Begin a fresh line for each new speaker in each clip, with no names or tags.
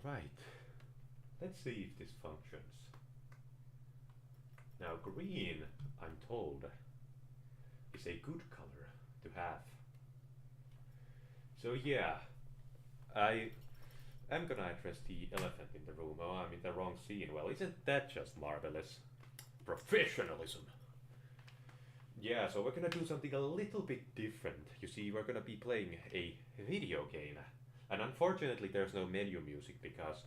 Alright, let's see if this functions. Now green, I'm told, is a good color to have. So yeah, I am gonna address the elephant in the room. Oh, I'm in the wrong scene. Well, isn't that just marvelous? Professionalism. Yeah, so we're gonna do something a little bit different. You see, we're gonna be playing a video game. And unfortunately, there's no menu music because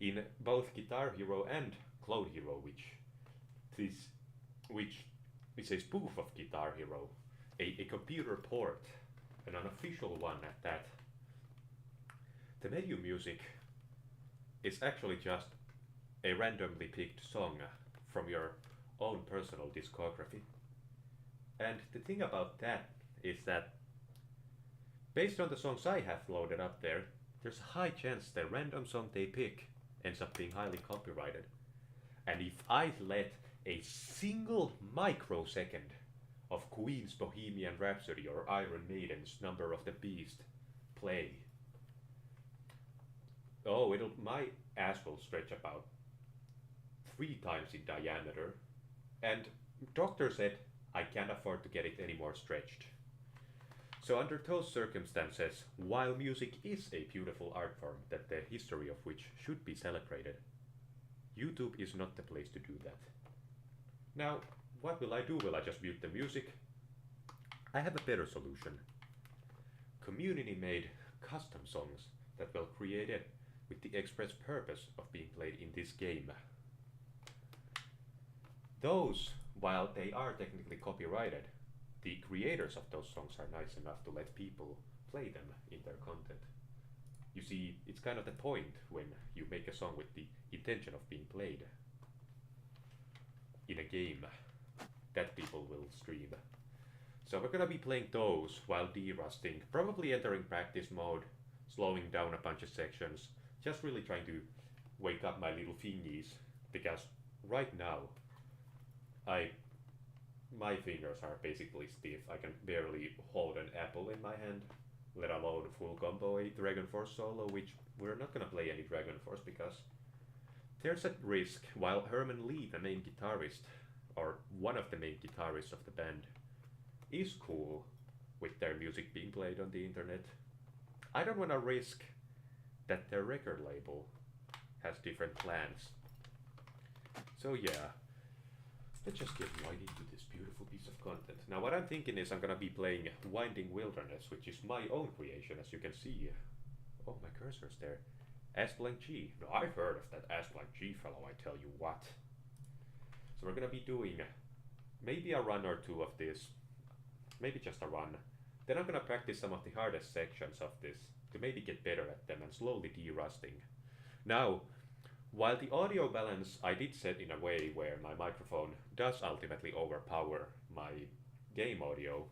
in both Guitar Hero and Clone Hero, this, which is a spoof of Guitar Hero, a computer port, an unofficial one at that, the menu music is actually just a randomly picked song from your own personal discography. And the thing about that is that based on the songs I have loaded up there, there's a high chance the random song they pick ends up being highly copyrighted. And if I let a single microsecond of Queen's Bohemian Rhapsody or Iron Maiden's Number of the Beast play, oh, my ass will stretch about 3 times in diameter, and doctor said I can't afford to get it any more stretched. So under those circumstances, while music is a beautiful art form that the history of which should be celebrated, YouTube is not the place to do that. Now, what will I do? Will I just mute the music? I have a better solution. Community-made custom songs that were created with the express purpose of being played in this game. Those, while they are technically copyrighted, the creators of those songs are nice enough to let people play them in their content. You see, it's kind of the point when you make a song with the intention of being played in a game that people will stream. So we're gonna be playing those while derusting, probably entering practice mode, slowing down a bunch of sections, just really trying to wake up my little fingies, because right now my fingers are basically stiff. I can barely hold an apple in my hand, let alone full combo a Dragon Force solo, which we're not gonna play any Dragon Force because there's a risk. While Herman Lee, the main guitarist, or one of the main guitarists of the band, is cool with their music being played on the internet, I don't want to risk that their record label has different plans. So yeah, let's just get right into this beautiful piece of content. Now what I'm thinking is I'm gonna be playing Winding Wilderness, which is my own creation, as you can see. Oh, my cursor's there. S-Blank G. No, I've heard of that S-Blank G fellow, I tell you what. So we're gonna be doing maybe a run or two of this, maybe just a run. Then I'm gonna practice some of the hardest sections of this to maybe get better at them and slowly derusting. Now, while the audio balance I did set in a way where my microphone does ultimately overpower my game audio,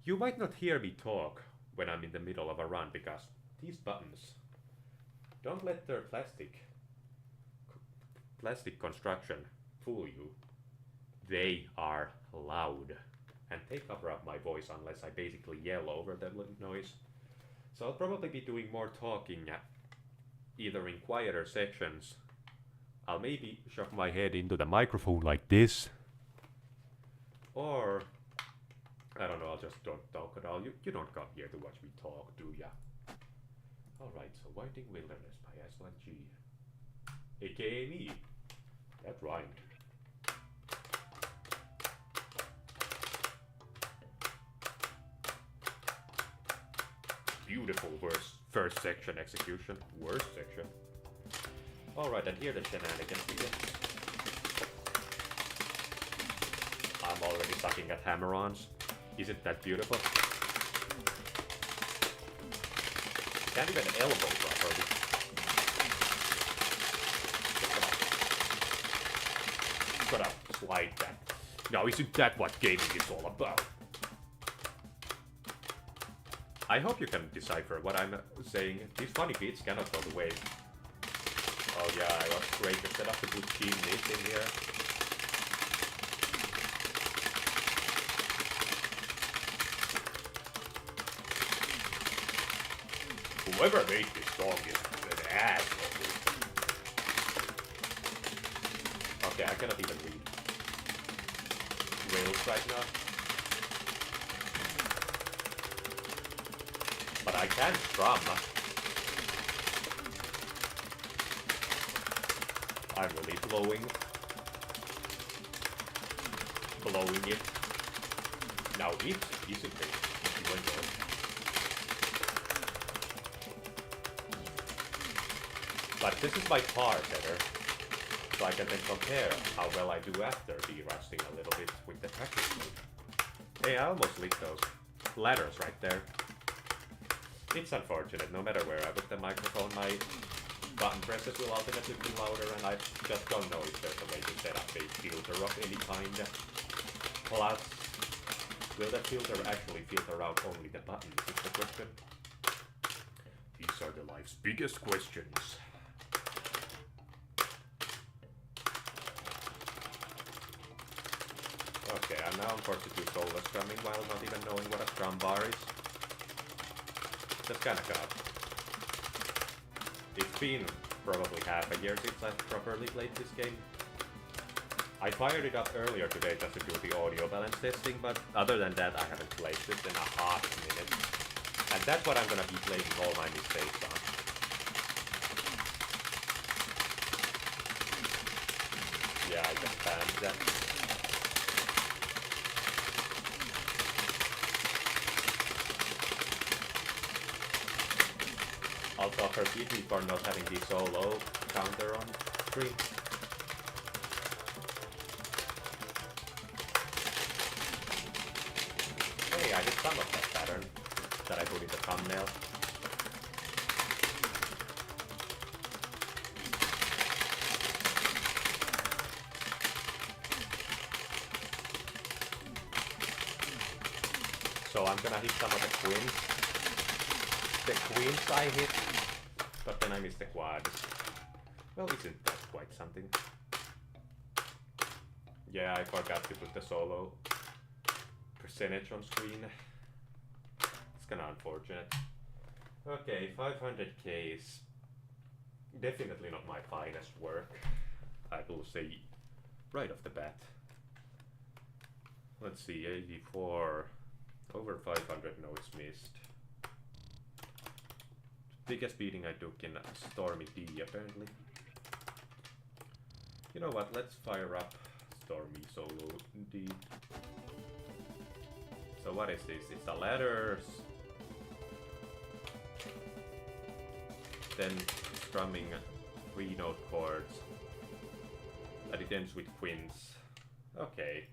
you might not hear me talk when I'm in the middle of a run because these buttons, don't let their plastic construction fool you. They are loud and they cover up my voice unless I basically yell over the noise. So I'll probably be doing more talking either in quieter sections. I'll maybe shove my head into the microphone like this, or I don't know, I'll just don't talk at all. You don't come here to watch me talk, do ya? Alright, so Winding Wilderness by S-Blank G, aka me. That rhymed. Beautiful first section execution. Worst section. Alright, and here the shenanigans begin. I'm already sucking at hammer-ons. Isn't that beautiful? Can't even elbow properly. Gotta slide that. Now isn't that what gaming is all about? I hope you can decipher what I'm saying. These funny beats cannot go the way. Oh yeah, it was great to set up the good chimneys in here. Whoever made this song is an ass. Okay, I cannot even read rails right now. But I can strum. I'm really blowing it. Now it isn't it. You enjoy. But this is my par setter, so I can then compare how well I do after derusting a little bit with the practice mode. Hey, I almost licked those ladders right there. It's unfortunate, no matter where I put the microphone, my button presses will ultimately be louder, and I just don't know if there's a way to set up a filter of any kind. Plus, will that filter actually filter out only the buttons is the question. These are the life's biggest questions. Okay, I'm now forced to do solo strumming while not even knowing what a strum bar is. That's kinda good. It's been probably half a year since I've properly played this game. I fired it up earlier today just to do the audio balance testing, but other than that I haven't played this in a half minute. And that's what I'm gonna be blaming all my mistakes on. Yeah, I just banned that. Also, forgive me for not having the solo counter on screen. Hey, I did some of that pattern that I put in the thumbnail. So I'm gonna hit some of the queens. The queens I hit, but then I missed the quads. Well, isn't that quite something? Yeah, I forgot to put the solo percentage on screen. It's kinda unfortunate. Okay, 500k is definitely not my finest work, I will say right off the bat. Let's see, 84, over 500 notes missed. Biggest beating I took in Stormy D, apparently. You know what, let's fire up Stormy Solo D. So what is this? It's the ladders. Then strumming 3-note chords. And it ends with quints. Okay.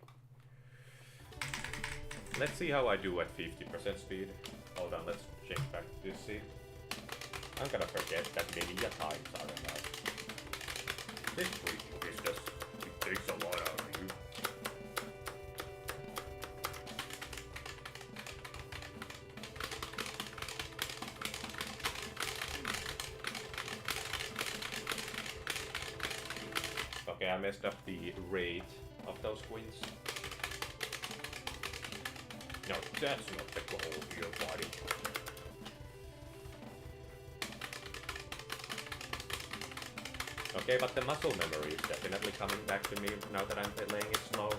Let's see how I do at 50% speed. Hold on, let's check back to see. I'm gonna forget that many times are allowed. This week is just, it takes a lot out of you. Okay, I messed up the rate of those queens. No, that's not the goal of your body. Okay, but the muscle memory is definitely coming back to me now that I'm playing it slow.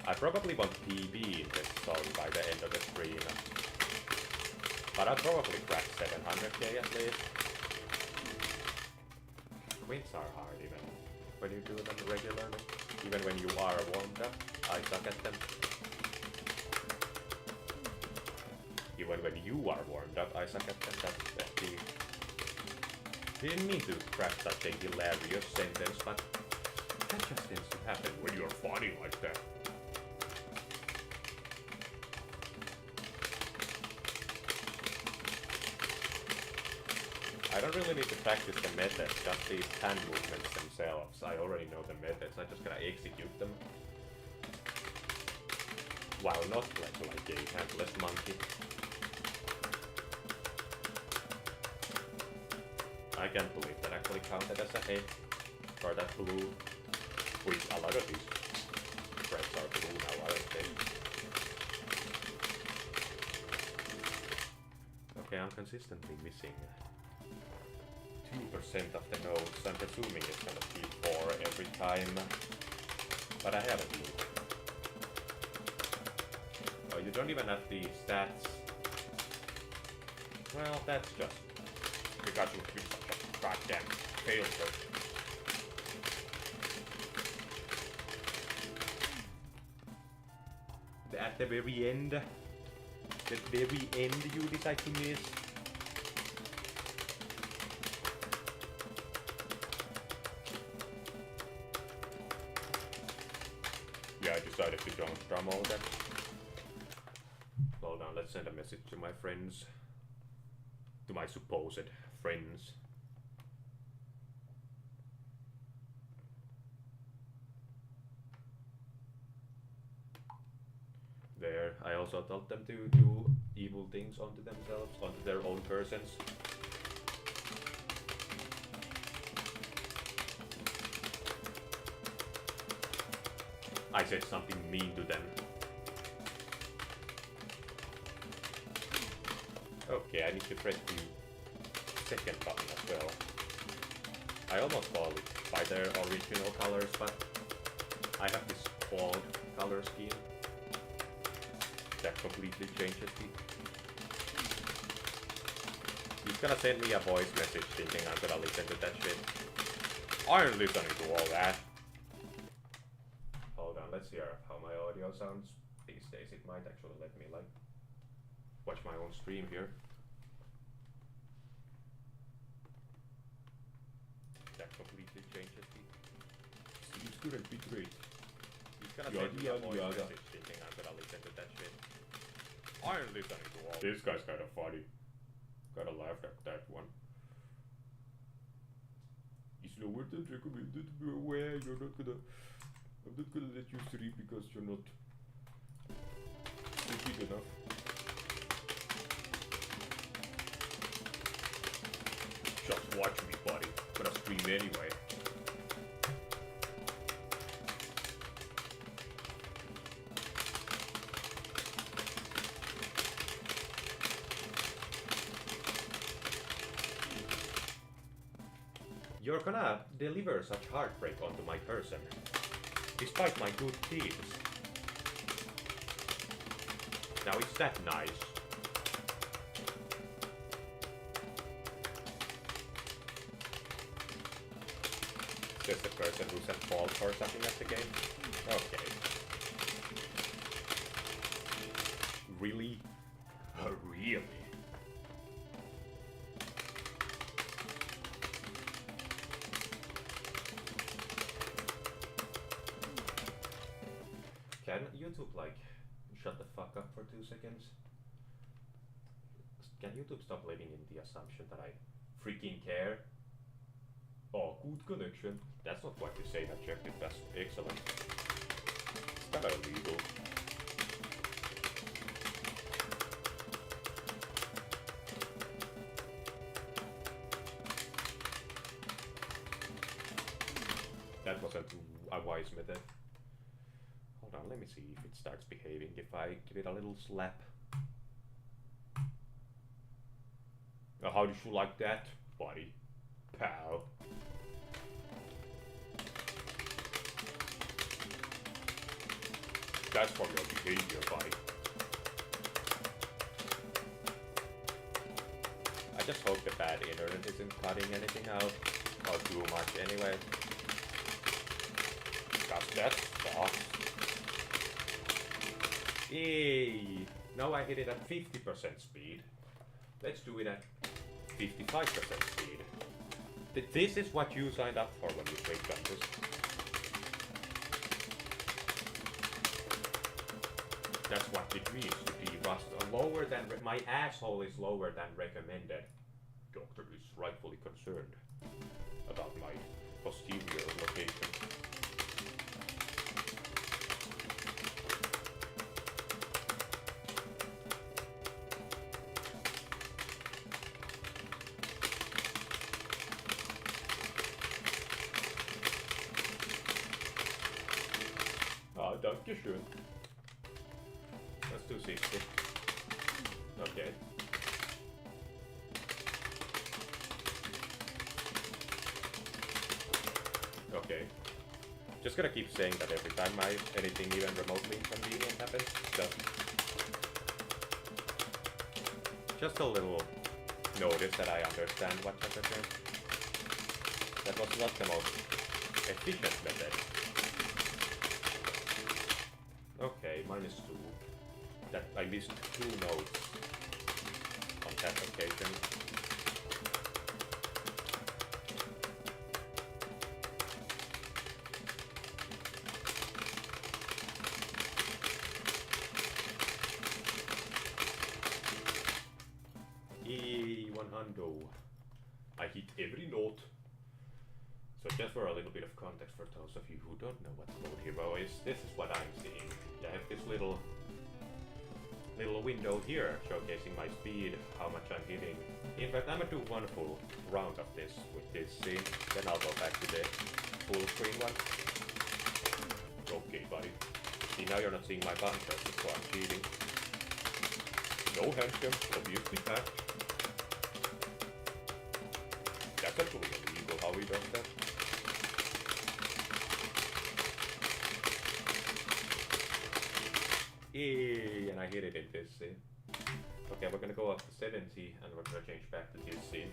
I probably want PB in this song by the end of the stream. But I'll probably crack 700k at least. Queens are hard even when you do them regularly. Even when you are warmed up, I suck at them. Even when you are warmed up, I suck at them. That's the... Didn't mean to crack such a hilarious sentence, but that just tends to happen when you're funny like that. I don't really need to practice the methods, just these hand movements themselves. I already know the methods, I just gotta execute them. While not like a handless monkey. I can't believe that actually counted as a hit for that blue, which a lot of these threads are blue now, aren't they? Okay, I'm consistently missing 2% of the notes. I'm presuming it's gonna be 4 every time, but I haven't looked. Oh, you don't even have the stats. Well, that's just because you've been such a goddamn failure. At the very end, you decide to miss. Yeah, I decided to don't drum all that. Hold on, let's send a message to my friends. To my supposed friends. There, I also told them to do evil things onto themselves, onto their own persons. I said something mean to them. Okay, I need to press the second button as well. I almost call it by their original colors, but I have this quad color scheme that completely changes it. He's gonna send me a voice message thinking I'm gonna listen to that shit. I ain't listening to all that. Hold on, let's hear how my audio sounds these days. It might actually let me like watch my own stream here. That completely changes it. Seems couldn't be great. He's gonna send me a voice message thinking I'm gonna listen to that shit. I ain't listening to all. This guy's kinda funny. Gotta laugh at that one. It's lower than recommended. Beware, I'm not gonna let you sleep because you're not sleeping enough. Just watch me, buddy. Gonna stream anyway. You're gonna deliver such heartbreak onto my person, despite my good deeds. Now is that nice? Just the person who's at fault for something at the game? Okay. Really? Really? Can YouTube like shut the fuck up for 2 seconds? Can YouTube stop living in the assumption that I freaking care? Oh, good connection. That's not what you say. I checked it. That's excellent. It's kinda illegal. That wasn't a wise method. Hold on, let me see if it starts behaving. If I give it a little slap. How did you like that, buddy? Pal. That's for your behavior, buddy. I just hope the bad internet isn't cutting anything out. Or too much anyway. Cause that's fast. Hey! Now I hit it at 50% speed. Let's do it at 55% speed. This is what you signed up for when you played Gunbus. That's what it means to be rust. Lower than my asshole is lower than recommended. Doctor is rightfully concerned about my posterior location. Dankeschön. Let's do 60. Okay. Just gonna keep saying that every time anything even remotely inconvenient happens. Just a little notice that I understand what just occurred. That was not the most efficient method. Okay, -2. That I missed 2 notes on that occasion. I hit every note. So just for a little bit of context for those of you who don't know what Mode Hero is, this is what I'm seeing. I have this little window here showcasing my speed, how much I'm hitting. In fact, I'm gonna do one full round of this with this scene, then I'll go back to the full screen one. Okay, buddy. See, now you're not seeing my button presses, so I'm cheating. No handgun, obviously hacked. That's actually illegal how he does that. Eee, and I hit it in this scene. Okay, we're gonna go up to 70 and we're gonna change back to this scene.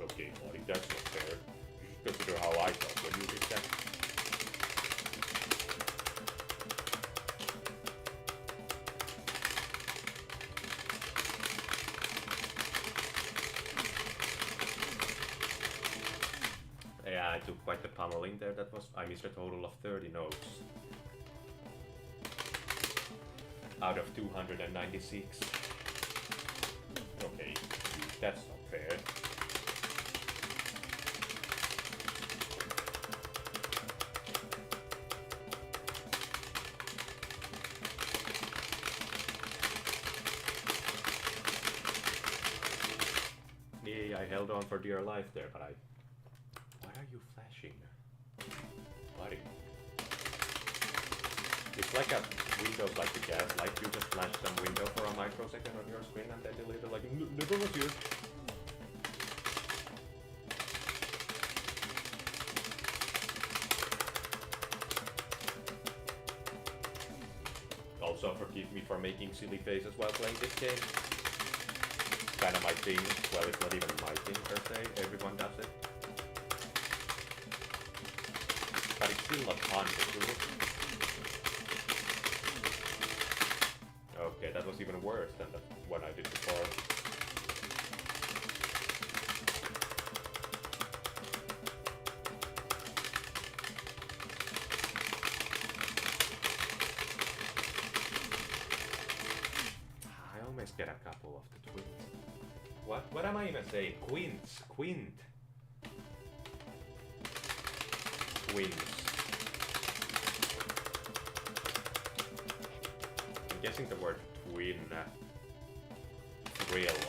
Okay, buddy, that's not fair. You should consider how I felt when you did that. Yeah, I took quite the pummeling there. I missed a total of 30 notes. Out of 296. Okay, that's not fair. Yeah, I held on for dear life there, but Why are you flashing? Buddy. It's like a Windows like the gas light, you just flash some window for a microsecond on your screen and then delete it like, never was here. Also forgive me for making silly faces while playing this game. Kinda my thing, well it's not even my thing per se, everyone does it. But it's still not fun to do it. Okay, that was even worse than the one I did before. I almost get a couple of the twins. What am I even saying? Quints. Quint. Quints. I'm guessing the word twin, thrill,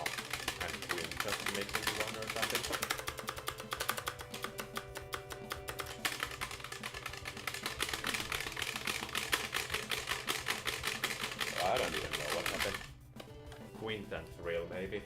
and twin just makes into one or something. I don't even know what happened. Quint and thrill, maybe.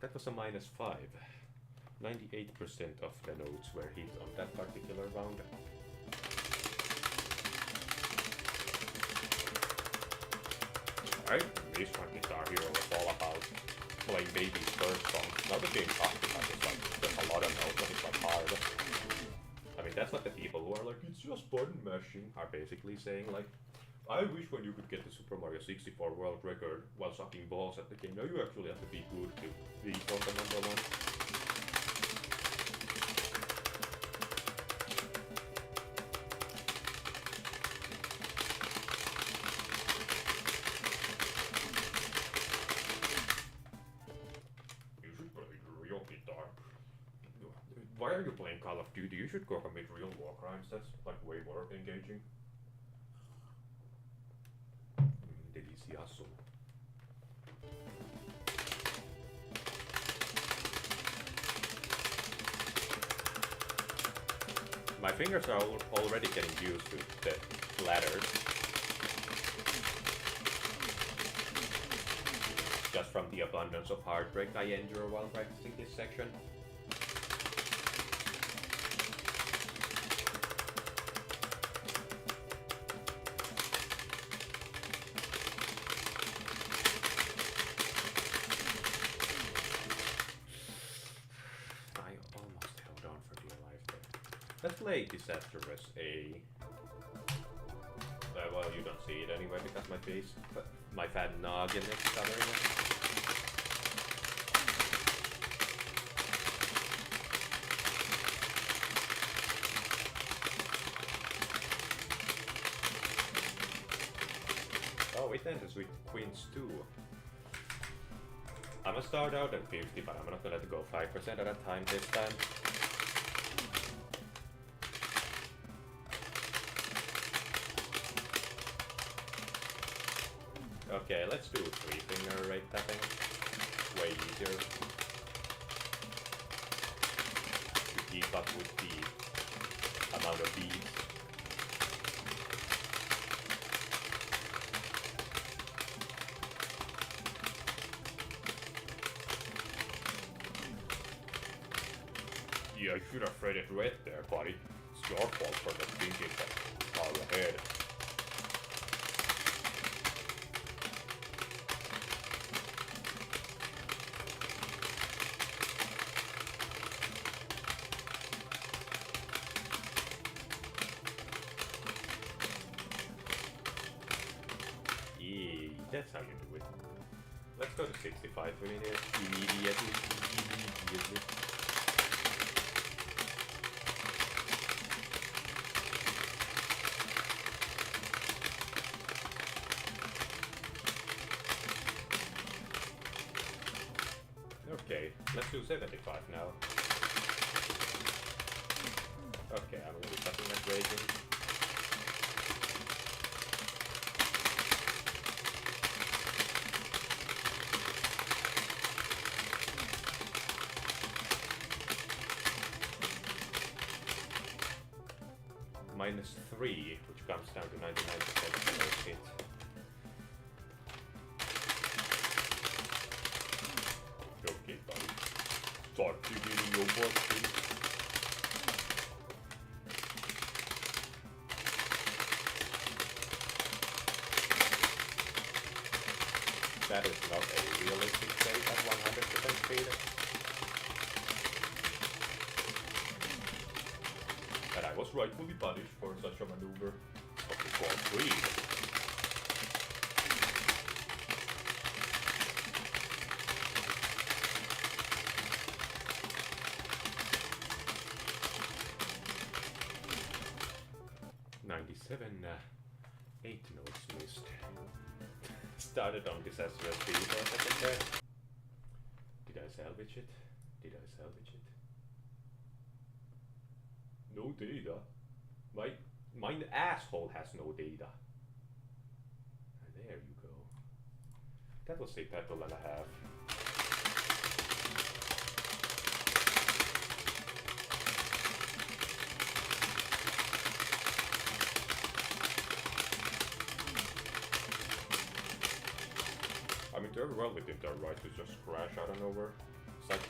That was a -5. 98% of the notes were hit on that particular round. Right? This one Guitar Hero was all about playing baby's first song. Now the game talks about it's like there's a lot of notes and it's like hard. I mean that's what the people who are like it's just button mashing are basically saying like I wish when you could get the Super Mario 64 world record while sucking balls at the game. Now you actually have to be good to be on the #1. You should play real guitar. Why are you playing Call of Duty? You should go commit real war crimes. That's like way more engaging. Delicioso. fingers are already getting used to the ladders. Just from the abundance of heartbreak I endure while practicing this section. Let's play Disastrous A. Well, you don't see it anyway because my face, my fat noggin is covering it. Oh, it ends with Queens 2. I'm gonna start out at 50, but I'm not gonna let it go 5% at a time this time. Okay, let's do 3-finger rate tapping. Way easier to keep up with the amount of beats. Yeah, I should have read it red there, buddy. It's your fault for not thinking that far ahead. That's how you do it. Let's go to 65 immediately. Okay, let's do 75 now. Okay, I'm really cutting that rating. -3, which comes down to 99% of the hit. Okay, buddy. Start digging your butt, please. That is not a realistic save at 100% speed. And I was rightfully punished for such a maneuver. But before 3. -97, 8 notes missed. Started on Disastrous B for a second there. Did I salvage it? Did I salvage it? No data. My asshole has no data. There you go. That was a petal and a half. I mean, they're well within their right to just crash out of nowhere. It's like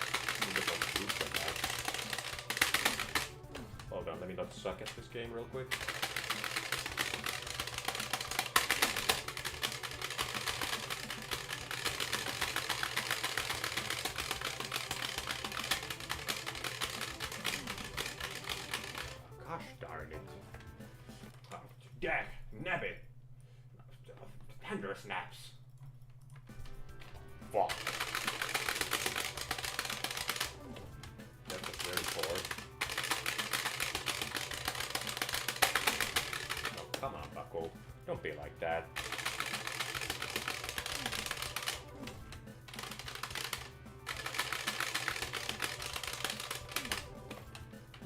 hold on, let me not suck at this game real quick. Gosh darn it. Dag, nabbit. Tender snaps. Fuck. That was very poor. Oh, come on, Bucko. Don't be like that.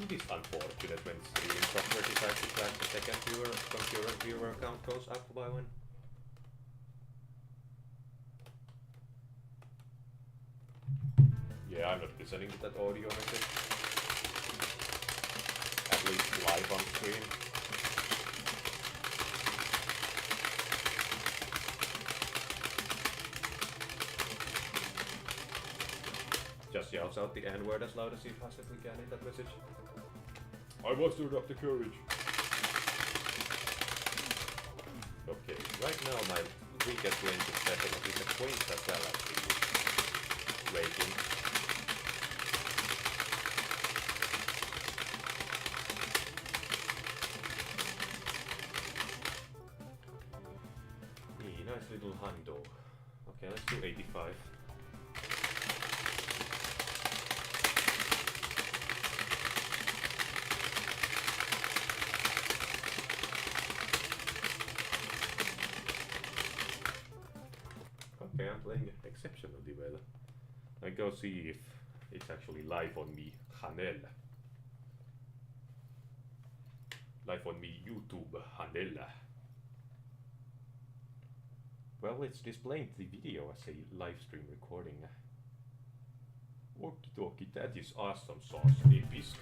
It is unfortunate when streaming software decides to crash the second concurrent viewer account goes up by one. Yeah, I'm not listening to that audio message. At basically live on screen. Just yells out the N-word as loud as he possibly can in that message. I mustered up the courage. Okay, right now my weakest range is definitely the queens as well as the rating. Nice little hundo. Okay, let's do 85. Okay, I'm playing exceptionally well. I go see if it's actually live on me channel. Live on me YouTube channel. Well, it's displaying the video as a live stream recording. Okie dokie, that is awesome sauce, episk.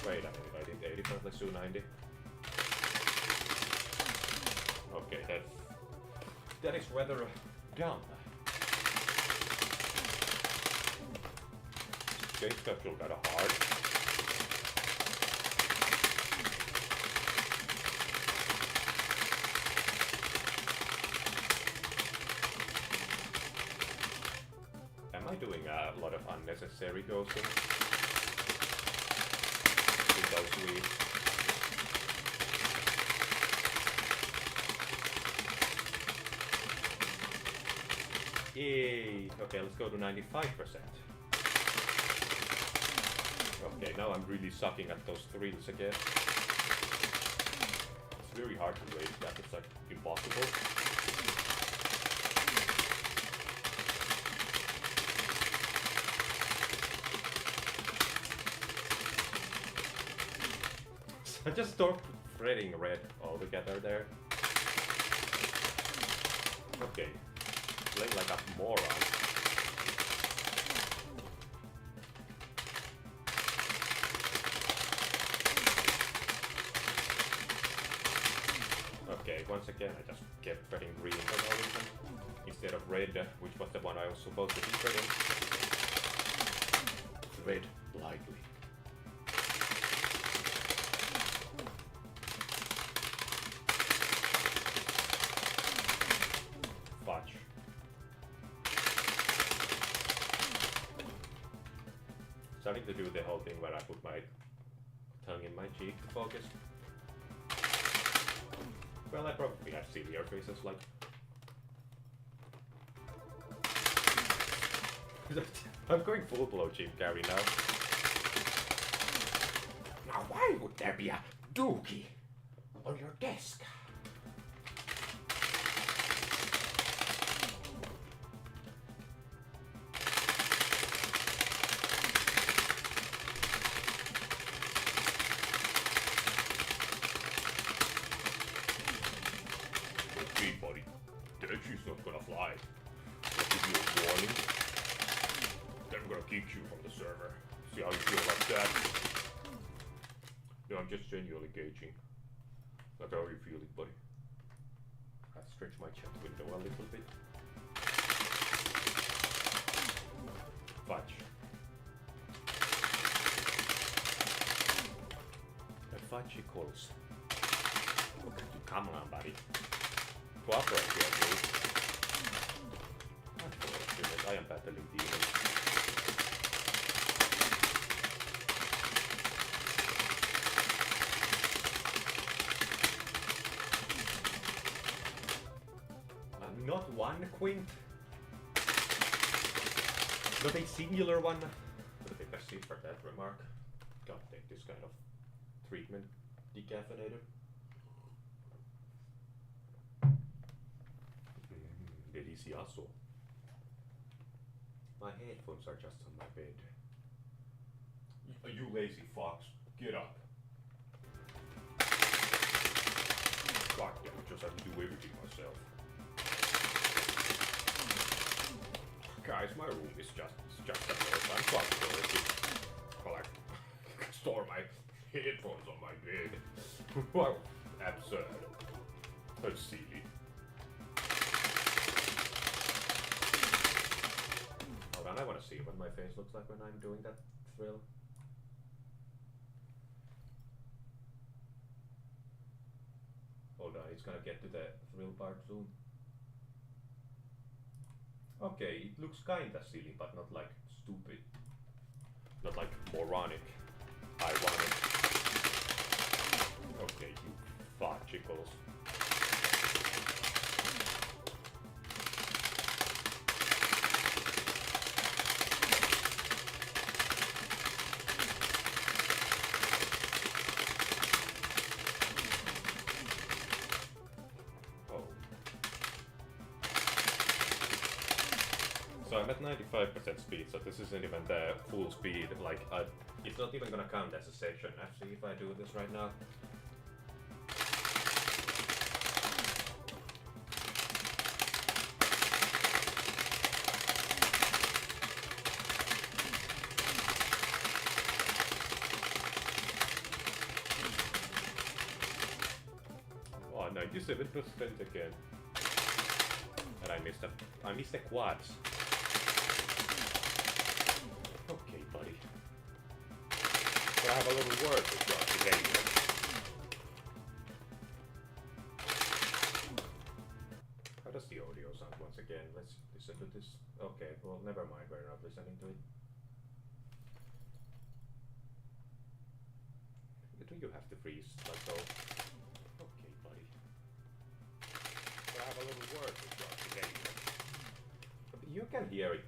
Wait a minute, I did 85, let's do 90. Okay, that is rather dumb. Change capsule got a hard. Am I doing a lot of unnecessary dosing in those weeks? Yay! Okay, let's go to 95%. Okay, now I'm really sucking at those thrills again. It's very hard to raise that, it's like impossible. I just stopped threading red altogether there. Okay, playing like a moron. Okay, once again I just kept threading green for no reason, instead of red, which was the one I was supposed to be threading. Thread lightly. Starting to do the whole thing where I put my tongue in my cheek to focus. Well, I probably have sillier faces like... I'm going full blow Jim Carrey now. Now why would there be a dookie on your desk? She's not gonna fly. I'll give you a warning. Then I'm gonna kick you from the server. See how you feel like that? No, I'm just genuinely gauging. Like how you feel it, buddy. I stretch my chat window a little bit. Fudge. The fudge equals. Okay, come on, buddy. Cooperate here, please. I am battling demons. Not one quint. Not a singular one. But I think I see for that remark. Gotta take this kind of treatment. Decaffeinated. Delicioso. My headphones are just on my bed. You lazy fox, get up. God damn it, just have to do everything myself. Guys, my room is just a mess. I'm sorry for it. But like, store my headphones on my bed. Wow, absurd. That's silly. Hold on, I want to see what my face looks like when I'm doing that thrill. Hold on, it's gonna get to the thrill part soon. Okay, it looks kinda silly, but not like stupid. Not like moronic. Ironic. Okay, you fudgicles. So I'm at 95% speed, so this isn't even the full speed, like, it's not even gonna count as a section, actually, if I do this right now. Oh, 97% again. And I missed the quads. Okay, buddy. So I have a little word with you today. How does the audio sound once again? Let's listen to this. Okay, well, never mind, we're not listening to it. Do you have to freeze like so? Okay, buddy. So I have a little word with you today. You can hear it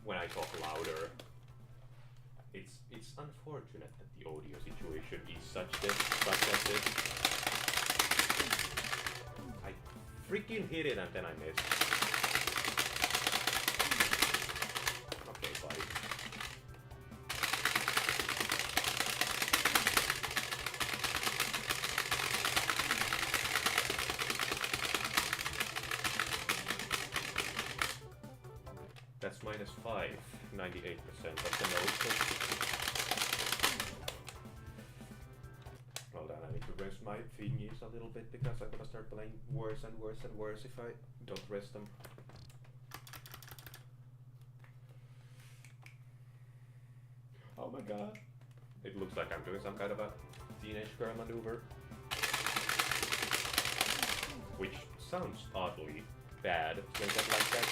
when I talk louder. It's unfortunate that the audio situation is such as this. I freaking hit it and then I missed. Okay, buddy. That's -5, 98% of the notes. Hold on, I need to rest my fingers a little bit because I'm gonna start playing worse and worse and worse if I don't rest them. Oh my god. It looks like I'm doing some kind of a teenage girl maneuver. Which sounds oddly bad when said like that.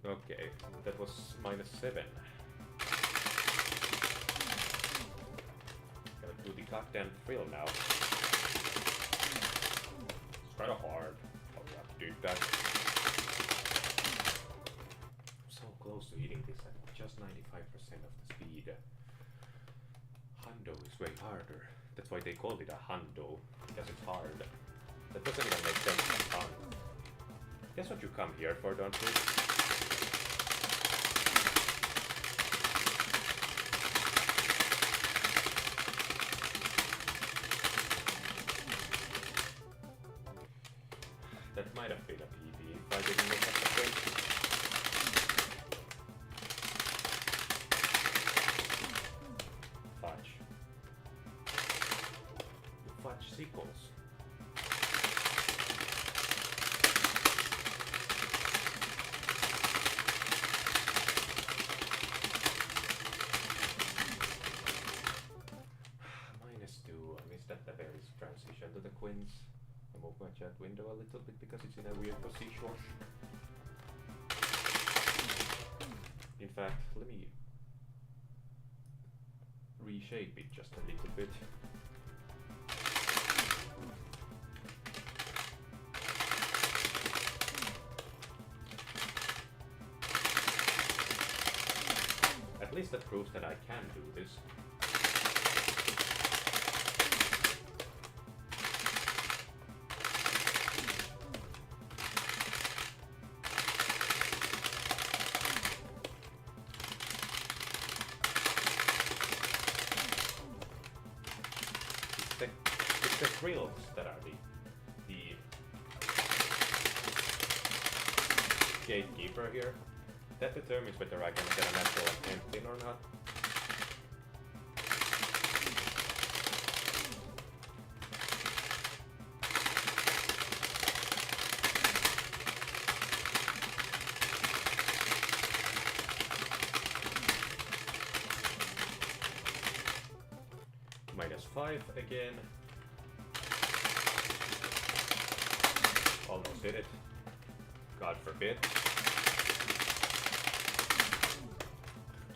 Okay, that was -7. Gotta do the goddamn thrill now. It's kinda hard. Oh yeah, dude, that. I'm so close to hitting this at just 95% of the speed. Hundo is way harder. That's why they called it a hundo, because it's hard. That doesn't even make sense in fun. Guess what you come here for, don't you? That might have been a PB if I didn't look at the print. Fudge. The fudge sickles. -2. I missed at the very transition to the quins. I move my chat window a little bit because it's in a weird position. In fact, let me reshape it just a little bit. At least that proves that I can do this. thrills that are the gatekeeper here. That determines whether I can get a natural empty or not. -5 again. Almost hit it. God forbid.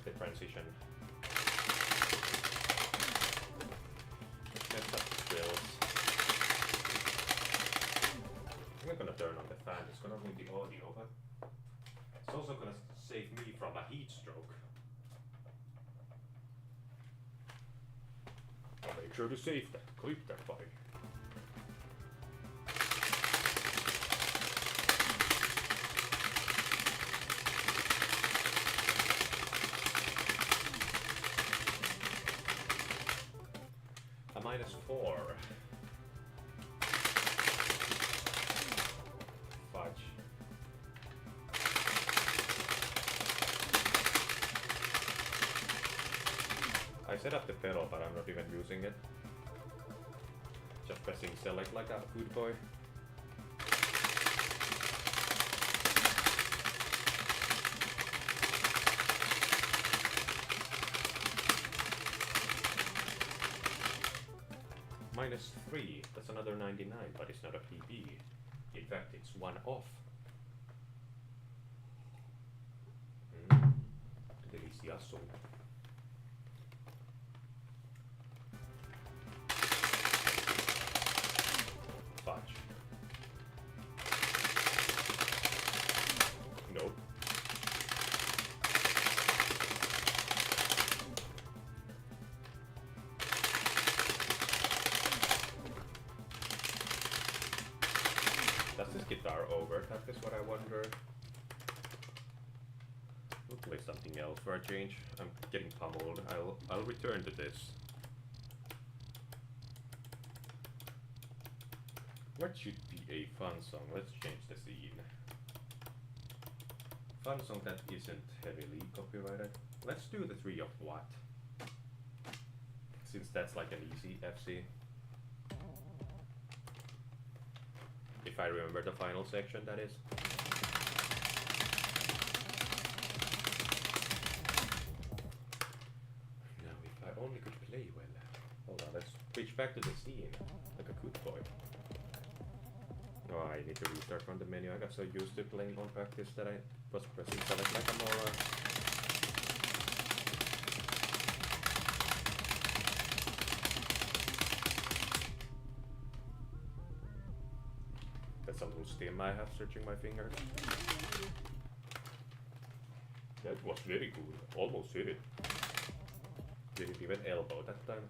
The transition. Messed up the drills. I'm not gonna turn on the fan, it's gonna ruin the audio, but it's also gonna save me from a heat stroke. I'll make sure to save that, clip that file. A -4. Fudge. I set up the pedal, but I'm not even using it. Just pressing select like a good boy. -3, that's another 99, but it's not a PB. In fact, it's one off. Delicioso. Fudge. Nope. Does this guitar overtap is what I wonder. We'll play something else for a change. I'm getting pummeled. I'll return to this. What should be a fun song? Let's change the scene. Fun song that isn't heavily copyrighted. Let's do the 3 of What. Since that's like an easy FC. If I remember the final section, that is. Now, if I only could play well. Hold on, let's switch back to the scene, like a good boy. Oh, I need to restart from the menu. I got so used to playing on practice that I was pressing select like a moron. That's a little stim I have searching my finger. That was very cool. Almost hit it. Didn't even elbow that time.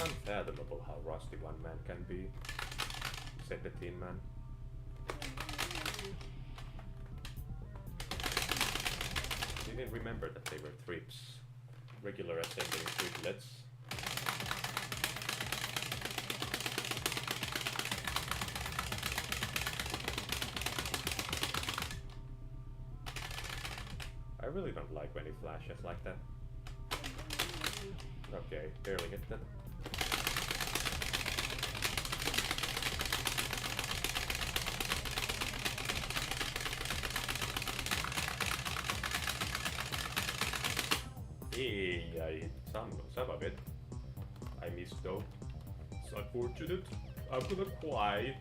Unfathomable how rusty one man can be, said the Tin Man. Didn't remember that they were thrips. Regular assembling triplets. I really don't like when it flashes like that. Okay, barely hit that. Hey, I hit some of it. I missed though. It's unfortunate. I'm gonna cry.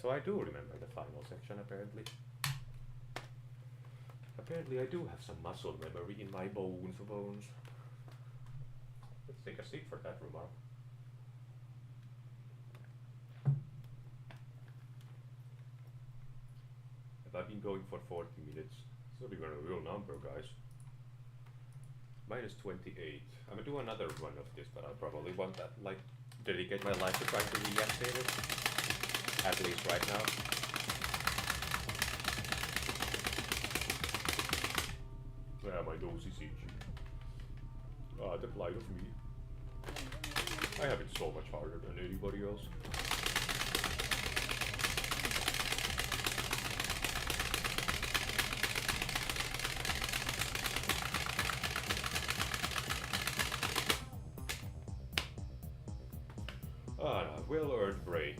So I do remember the final section apparently. Apparently I do have some muscle memory in my bones. Let's take a seat for that remark. I've been going for 40 minutes. It's not even a real number, guys. Minus 28. I'm gonna do another run of this, but I probably want that, like, dedicate my life to trying to reactivate it. At least right now. Yeah, my nose is itchy. Ah, the plight of me. I have it so much harder than anybody else. Ah, a well-earned break.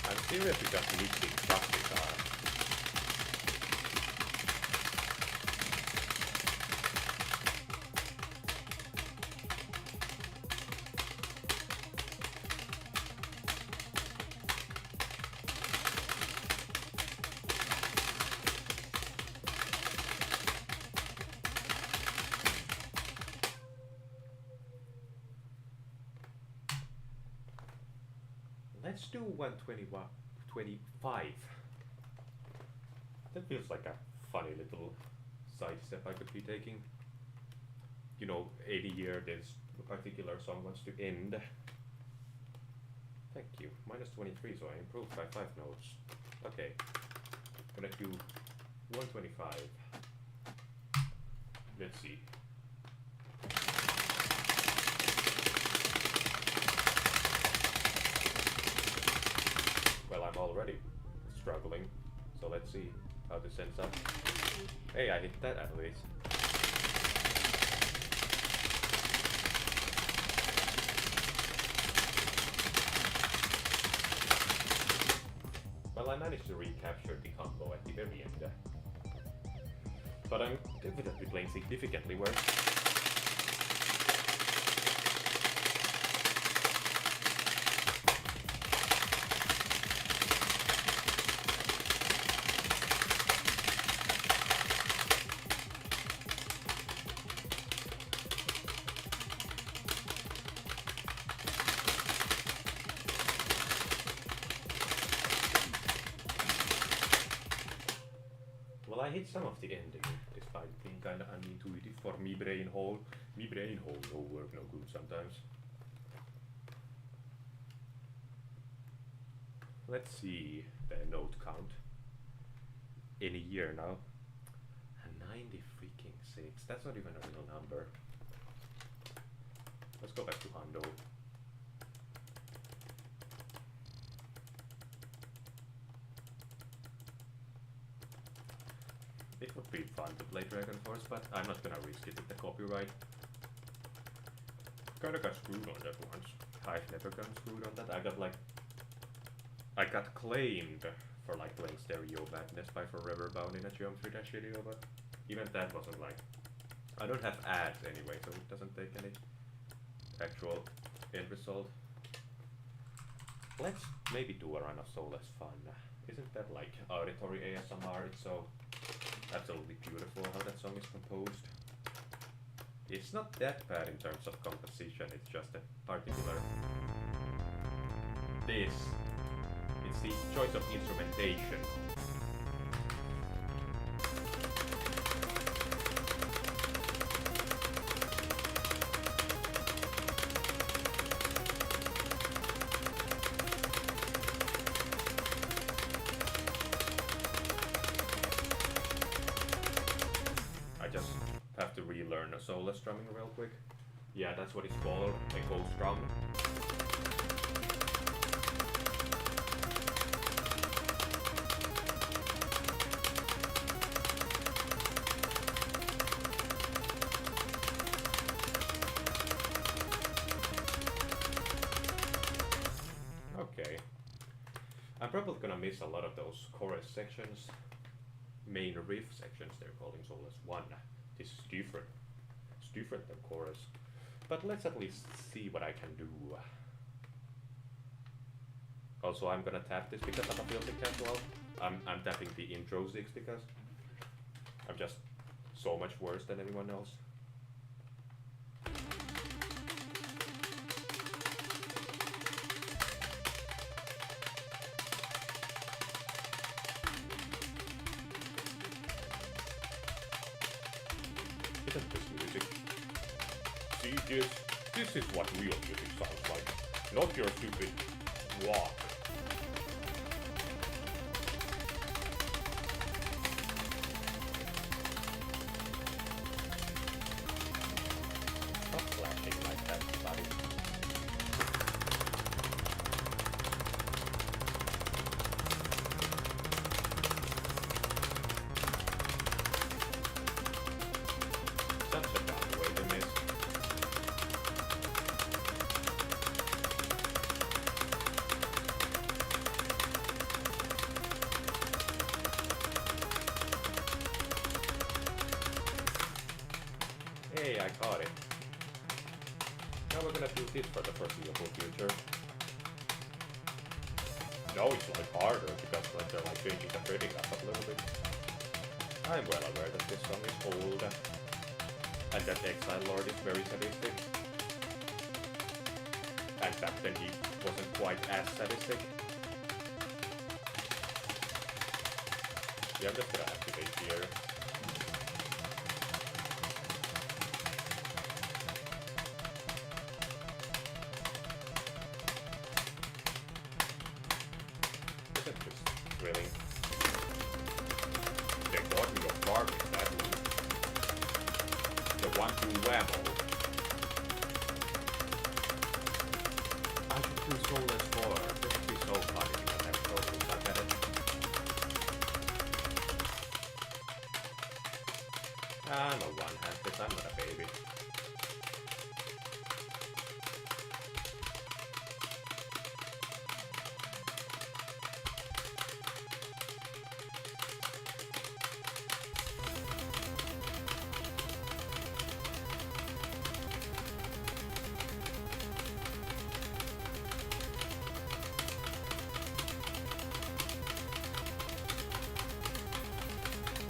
I'm seriously just mixing truck guitar. Let's do 125. That feels like a funny little side step I could be taking. You know, 80 year this particular song wants to end. Thank you. Minus 23, so I improved by 5 notes. Okay. Gonna do 125. Let's see. Well, I'm already struggling, so let's see how this ends up. Hey, I hit that at least. Well, I managed to recapture the combo at the very end. But I'm definitely playing significantly worse. Well, I hit some of the ending, despite being kinda unintuitive for me brain hole. Me brain hole no work no good sometimes. Let's see the note count in a year now. 90 freaking 6. That's not even a real number. Let's go back to Hundo. It would be fun to play Dragon Force, but I'm not gonna risk it with the copyright. Kinda got screwed on that once. I've never gotten screwed on that. I got claimed for like playing Stereo Madness by Forever Bound in a Geometry Dash video, but even that wasn't like... I don't have ads anyway, so it doesn't take any actual end result. Let's maybe do a run of Soulless Fun. Isn't that like auditory ASMR? It's so absolutely beautiful how that song is composed. It's not that bad in terms of composition, it's just a particular... It's the choice of instrumentation. I just have to relearn a solo strumming real quick. Yeah, that's what it's called, echo strum. Okay. I'm probably gonna miss a lot of those chorus sections. main riff sections they're calling soulless 1. This is different. It's different than chorus. But let's at least see what I can do. Also, I'm gonna tap this because I'm a filthy casual. I'm tapping the intro 6 because I'm just so much worse than anyone else. Isn't this music? See this? This is what real music sounds like. Not your stupid walk. Stop flashing like that, buddy. Such a dumb way to miss. Hey, I caught it. Now we're gonna do this for the foreseeable future. Now it's like harder because like they're like changing the fretting up a little bit. I'm well aware that this song is old and that Exile Lord is very sadistic. And back then he wasn't quite as sadistic. Yeah, I'm just gonna activate here. Isn't this thrilling? They got me off guard with that move. The 1-2 whammo. I should do soulless 4. This would be so funny because I'm totally stuck at it. I'm a one-handed, I'm not a baby.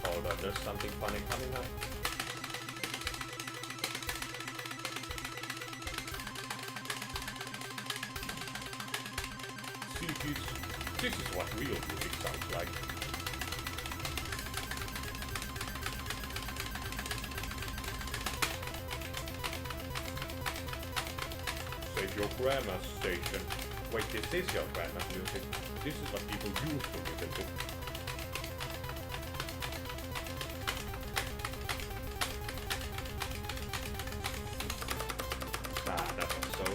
Hold on, there's something funny coming up. See, this is what real music sounds like. Save your grandma's station. Wait, this is your grandma's music. This is what people used to listen to. Ah, that was so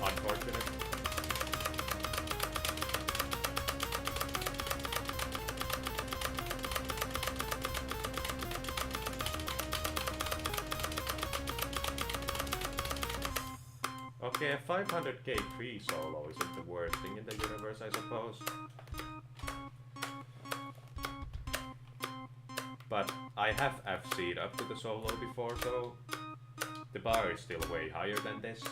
unfortunate. Okay, a 500k tree solo isn't the worst thing in the universe, I suppose. But I have FC'd up to the solo before, so the bar is still way higher than this.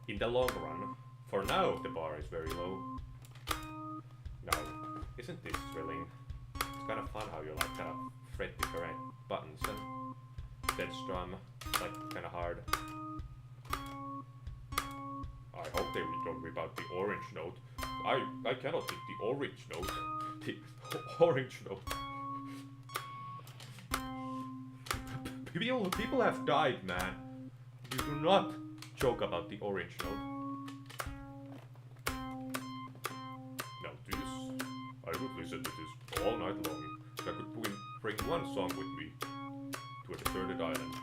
In the long run. For now, the bar is very low. No, isn't this thrilling? It's kind of fun how you like kind of fret different buttons and then strum like kind of hard. I hope they don't rip out the orange note. I cannot hit the orange note. The orange note. People have died, man. You do not joke about the orange note. Now this, I would listen to this all night long. I could bring one song with me to a deserted island.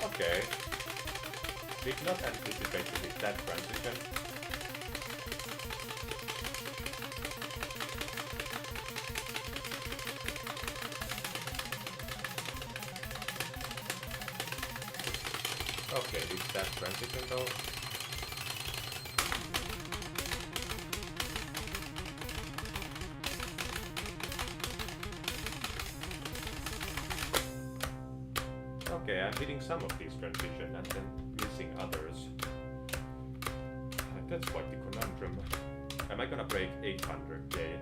Okay. Did not anticipate to hit that transition. Okay, this that transition though. Okay, I'm hitting some of these transitions and then missing others. That's quite the conundrum. Am I gonna break 800k?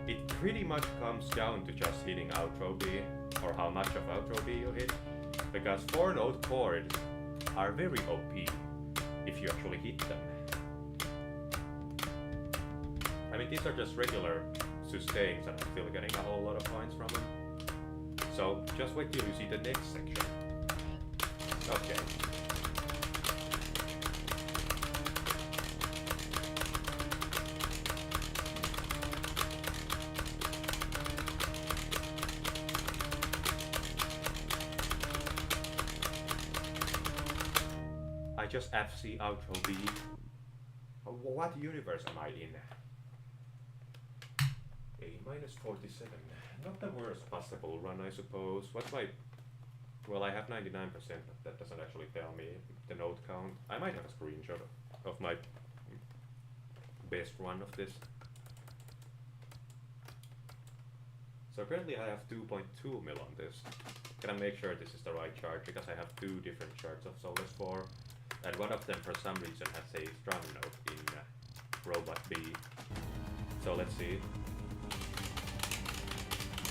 It pretty much comes down to just hitting outro B, or how much of outro B you hit. Because 4-note chords are very OP if you actually hit them. I mean, these are just regular sustains and I'm still getting a whole lot of points from them. So just wait till you see the next section. Okay. I just FC outro B. What universe am I in? A-47. Not the worst possible run, I suppose. What's my... Well, I have 99%, but that doesn't actually tell me the note count. I might have a screenshot of my best run of this. So currently I have 2.2 mil on this. Can I make sure this is the right chart? Because I have two different charts of Solus 4. And one of them for some reason has a strong note in Robot B. So let's see.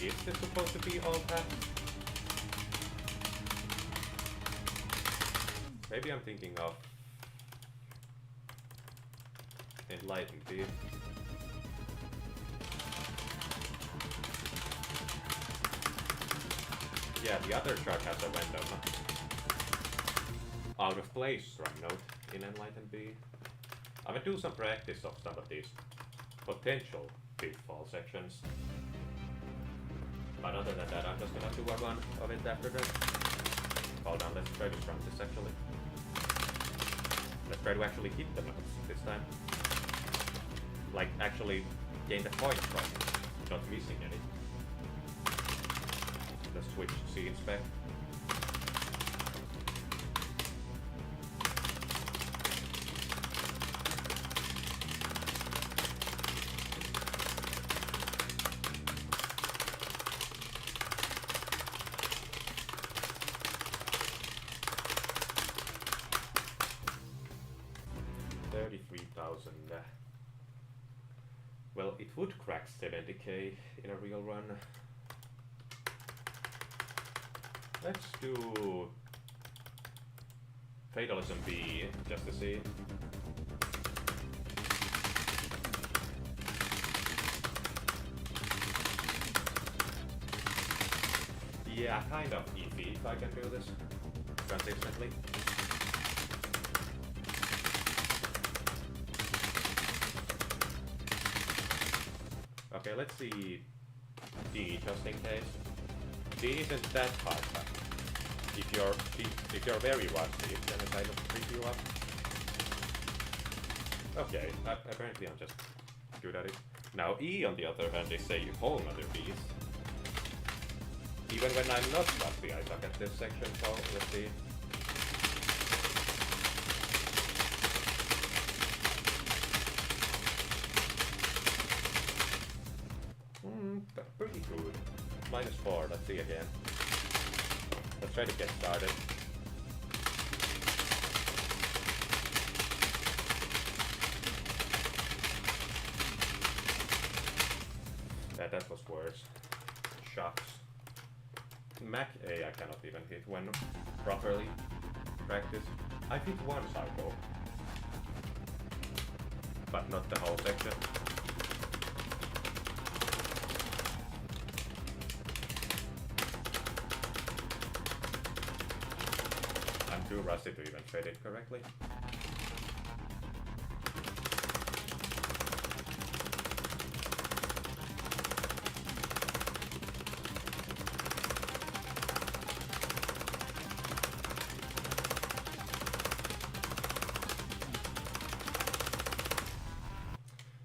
Is this supposed to be all that? Maybe I'm thinking of Enlightened B. Yeah, the other chart has a random out of place strong note in Enlightened B. I'm gonna do some practice of some of these potential pitfall sections. But other than that, I'm just gonna do a run of it after that. Hold on, let's try to strum this actually. Let's try to actually hit the notes this time. Like, actually gain the point from not missing any. Let's switch to C inspec. Well, it would crack 70k in a real run. Let's do Fatalism B, just to see. Yeah, kind of iffy if I can do this consistently. Okay, let's see D just in case. D isn't that hard, but if you're very rusty, then it kind of frees you up. Okay, apparently I'm just good at it. Now E on the other hand is a whole other beast. Even when I'm not rusty, I suck at this section, so let's see. Pretty good. -4, let's see again. Let's try to get started. That was worse. Shucks. Mac A I cannot even hit when properly practice. I've hit one cycle, but not the whole section. Too rusty to even trade it correctly.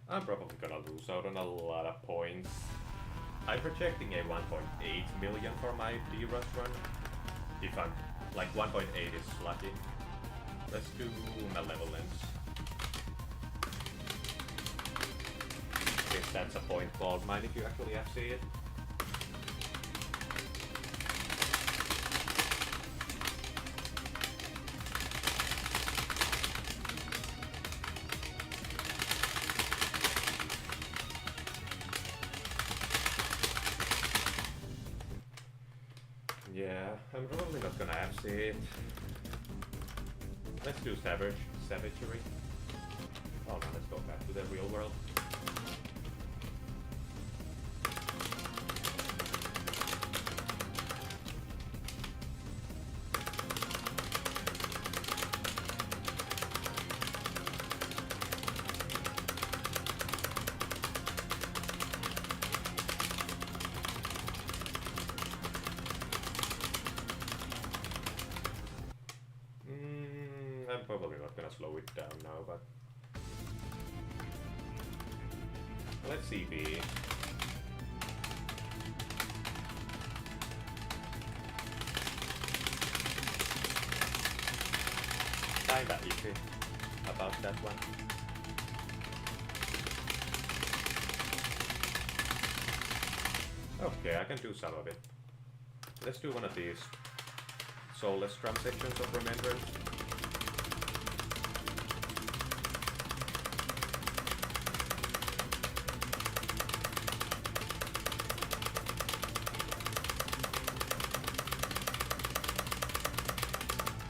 I'm probably gonna lose out on a lot of points. I'm projecting a 1.8 million for my D-Rush run. If I'm like 1.8 is lucky. Let's do Malevolence. Since that's a point gold mine if you actually FC it. Yeah, I'm probably not gonna FC it. Let's do Savagery. Oh no, let's go back to the real world. I'm probably not gonna slow it down now, but let's see B. Kinda iffy about that one. Okay, I can do some of it. Let's do one of these soulless transactions of remembrance.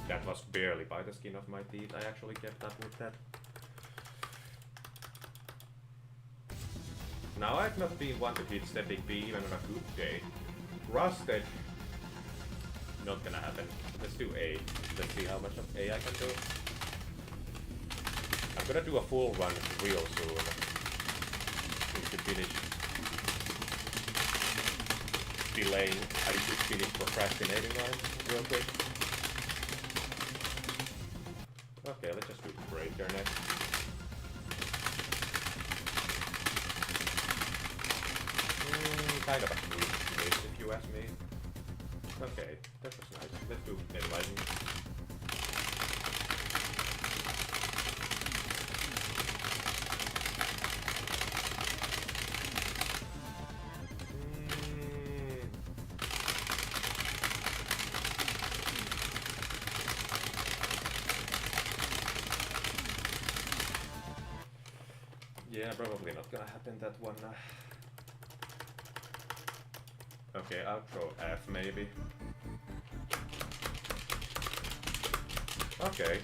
That was barely by the skin of my teeth. I actually kept up with that. Now I've not been one to hit stepping B even on a good day. Rusted. Not gonna happen. Let's do A. Let's see how much of A I can do. I'm gonna do a full run real soon. Need to finish delaying. I need to finish procrastinating line real quick. Okay, let's just do Breaker next. Kind of a weak miss if you ask me. Okay, that was nice. Let's do Minimizing. Yeah, probably not gonna happen that one. Okay, outro F maybe. Okay.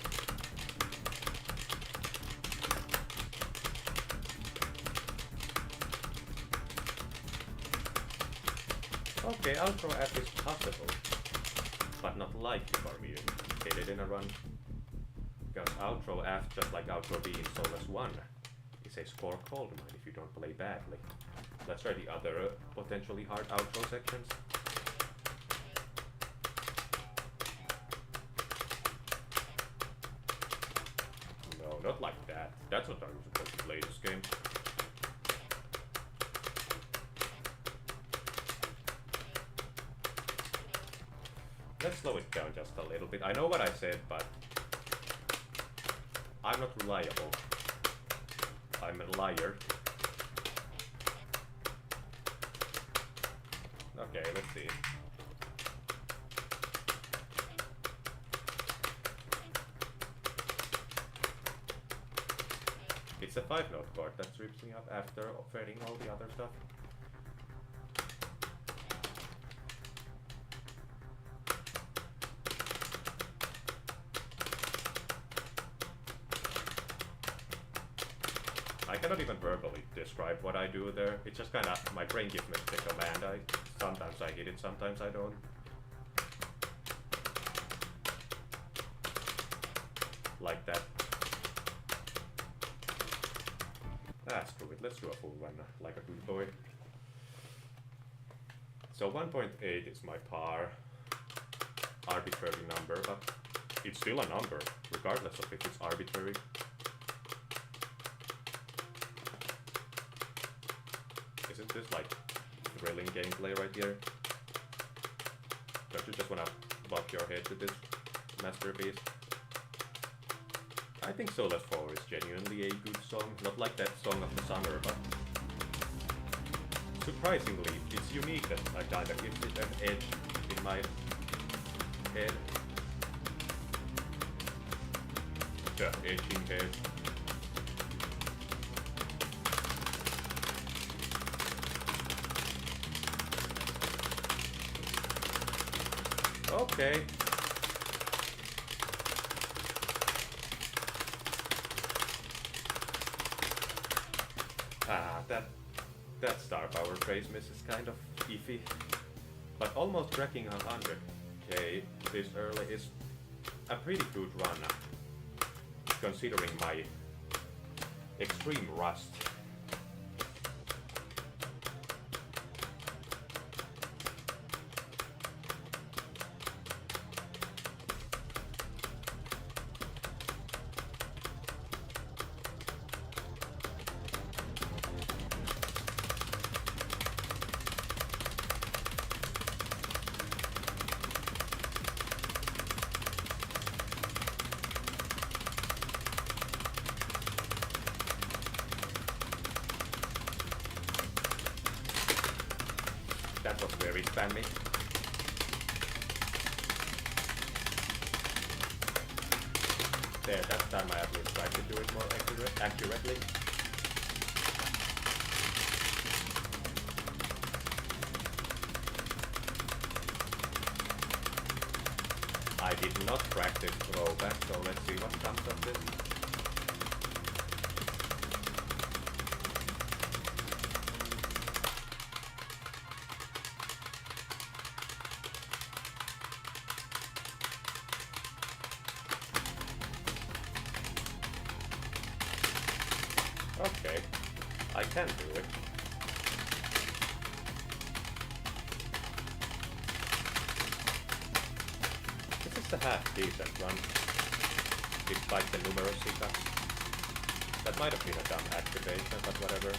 Okay, outro F is possible, but not likely for me to hit it in a run. Because outro F, just like outro B in Soulless 1, is a score cold mine if you don't play badly. Let's try the other potentially hard outro sections. No, not like that. That's not how you're supposed to play this game. Let's slow it down just a little bit. I know what I said, but I'm not reliable. I'm a liar. Okay, let's see. It's a 5-note chord that strips me up after fading all the other stuff. I cannot even verbally describe what I do there. It's just kind of, my brain gives me the command. Sometimes I hit it, sometimes I don't. Like that. Ah, screw it. Let's do a full run like a good boy. So 1.8 is my par. Arbitrary number, but it's still a number, regardless of if it's arbitrary. Isn't this like thrilling gameplay right here? Don't you just wanna bop your head to this masterpiece. I think Soulless 4 is genuinely a good song, not like that Song of the Summer, but surprisingly, it's unique that I kinda gives it an edge in my head. The edging head. Okay. That star power trace miss is kind of iffy, but almost cracking 100k this early is a pretty good run, considering my extreme rust. That was very spammy. There, that time I at least tried to do it more accurately. I did not practice throwback, so let's see what comes of this. Okay, I can do it. This is a half decent run, despite the numerous hiccups. That might have been a dumb activation, but whatever.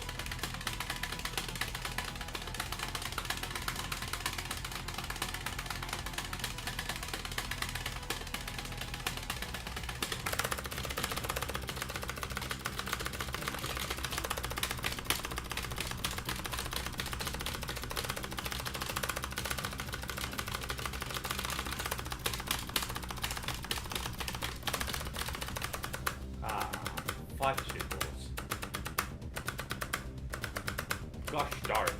Five shitballs. Gosh darn it.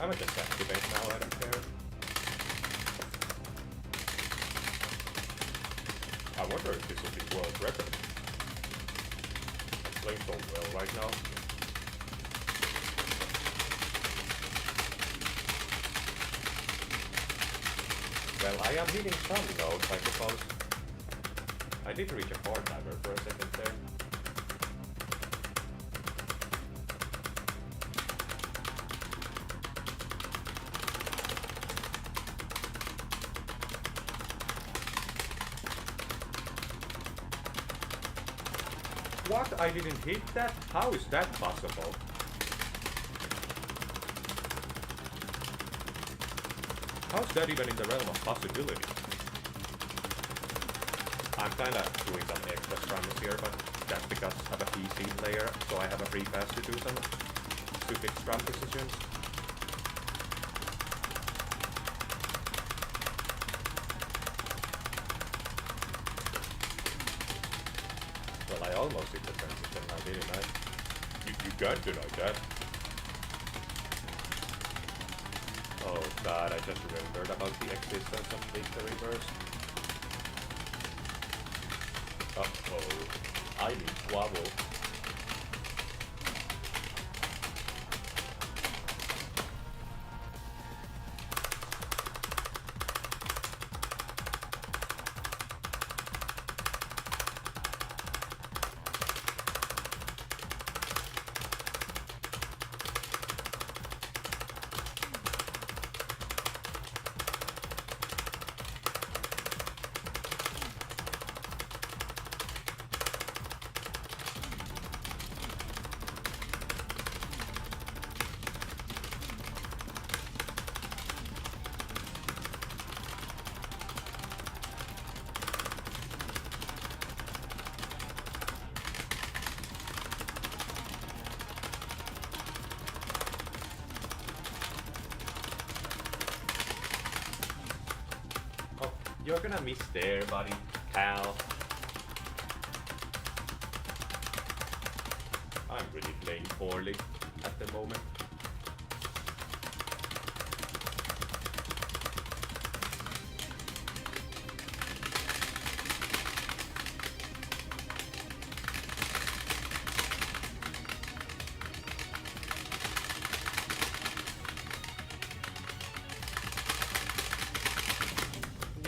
I might just activate now, I don't care. I wonder if this will be world record. I'm playing so well right now. Well, I am hitting some notes, I suppose. I did reach a 4-timer for a second there. What? I didn't hit that? How is that possible? How's that even in the realm of possibility? I'm kinda doing some extra strums here, but that's because I have a PC player, so I have a free pass to do some stupid strum decisions. Well, I almost hit the transition now, didn't I? You can't deny that. Oh god, I just remembered about the existence of victory burst. Uh-oh, I need wobble. You're gonna miss there, buddy. Pal. I'm really playing poorly at the moment.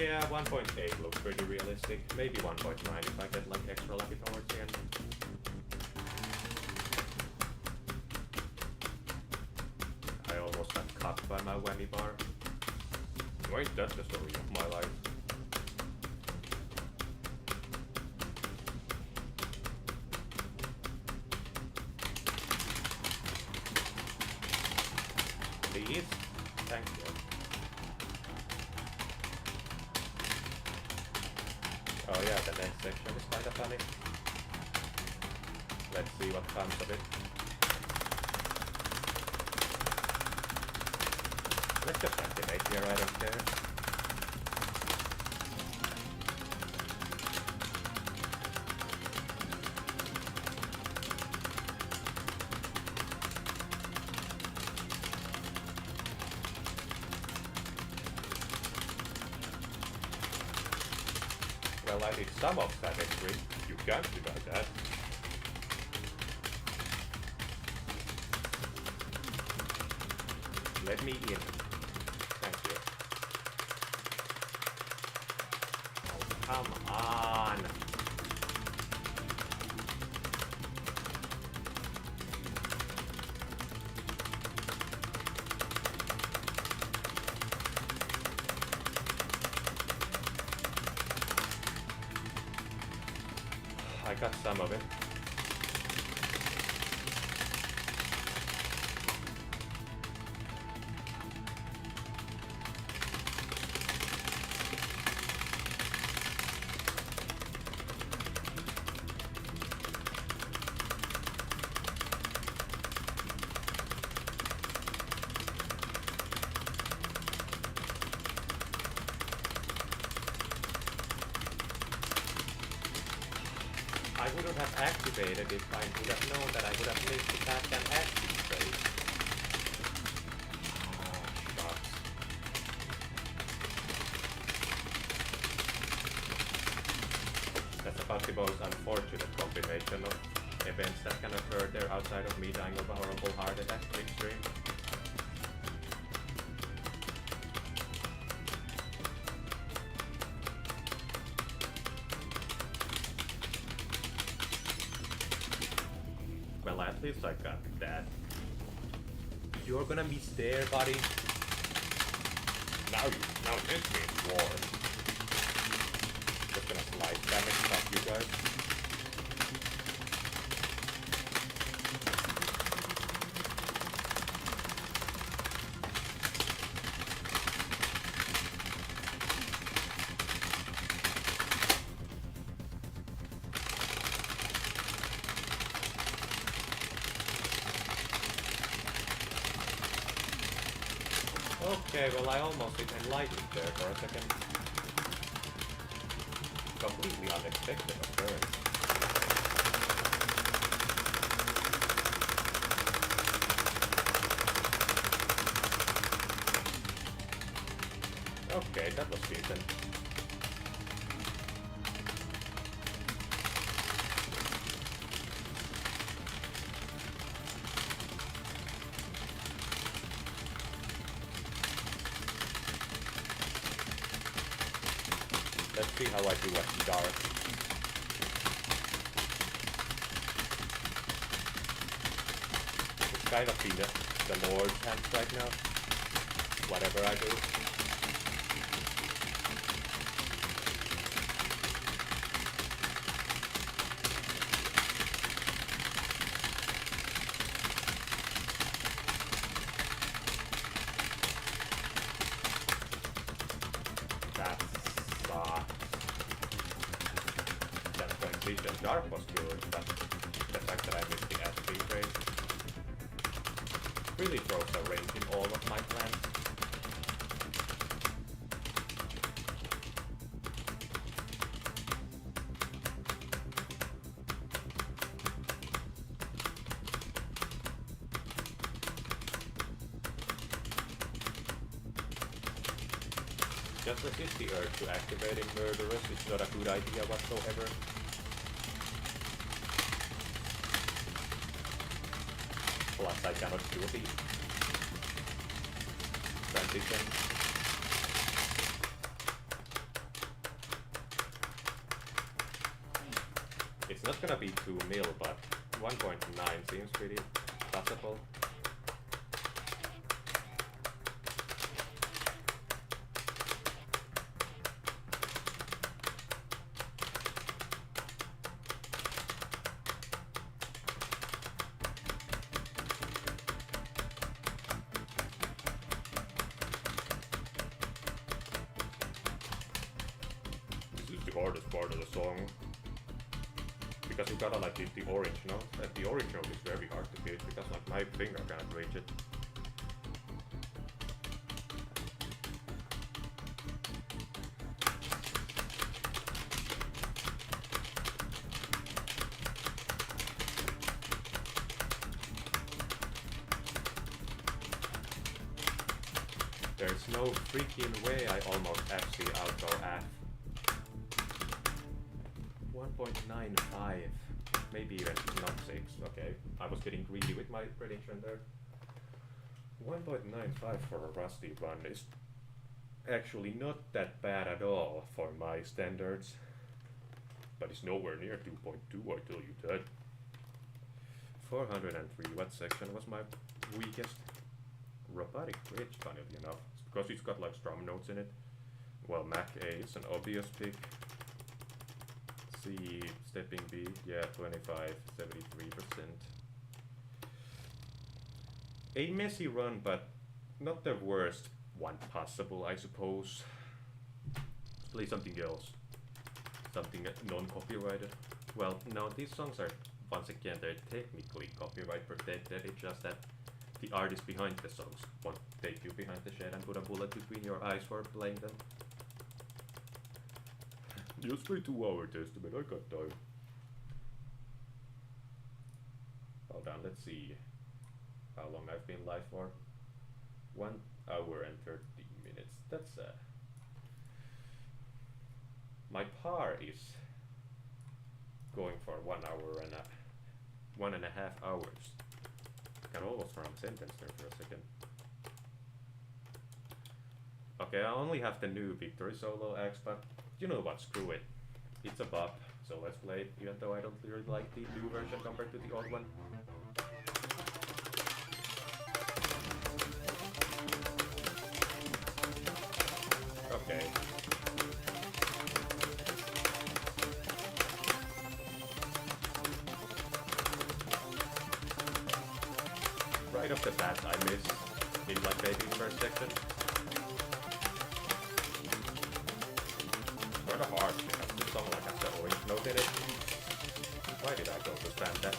Yeah, 1.8 looks pretty realistic. Maybe 1.9 if I get like extra lucky towards the end. I almost got cut by my whammy bar. Wait, that's the story of my life. Please? Thank you. Oh yeah, the next section is kinda funny. Let's see what comes of it. Let's just activate here, I don't care. Well, I did some of that entry. You can't deny that. Let me in. Thank you. Oh, come on! I got some of it. I wouldn't have activated if I would have known that I would have missed the back and active phase. Oh, shucks. That's about the most unfortunate combination of events that can occur there outside of me dying of a horrible heart attack midstream. Well, at least I got that. You're gonna miss there, buddy. Now this means war. Just gonna slide damage stuff, you guys. Okay, well I almost hit enlightened there for a second. Completely unexpected occurrence. Okay, that was decent. Let's see how I do at dark. It's kind of in the Lord's hands right now. Whatever I do. The dark was good, but the fact that I missed the SP trade really throws a wrench in all of my plans. just resist the urge to activating Murderous. It's not a good idea whatsoever. Plus I cannot do the transition. It's not gonna be 2 mil, but 1.9 seems pretty possible. This is the hardest part of the song. Because you gotta like hit the orange note, and the orange note is very hard to hit because like my finger cannot reach it. There's no freaking way I almost FC Alto F. 1.95, maybe even not 6, okay. I was getting greedy with my prediction there. 1.95 for a rusty run is actually not that bad at all for my standards. But it's nowhere near 2.2, I tell you that. 403, what section was my weakest? Robotic Bridge, funnily enough. It's because it's got like strum notes in it. Well, Mac A is an obvious pick. C, stepping B, yeah, 25, 73%. A messy run, but not the worst one possible, I suppose. Let's play something else. Something non-copyrighted. Well, no, these songs are, once again, they're technically copyright protected. It's just that the artist behind the songs won't take you behind the shed and put a bullet between your eyes for playing them. Just play 2 Hour Testament, I got time. Hold on, let's see how long I've been live for. 1 hour and 13 minutes. That's my par is going for 1 hour and 1.5 hours. I can almost run a sentence there for a second. Okay, I only have the new Victory Solo X, but you know what, screw it. It's a bop, so let's play it, even though I don't really like the new version compared to the old one. Okay. Right off the bat, I miss in like maybe the first section. Kinda hard because this song like has the orange note in it. Why did I go to spam that?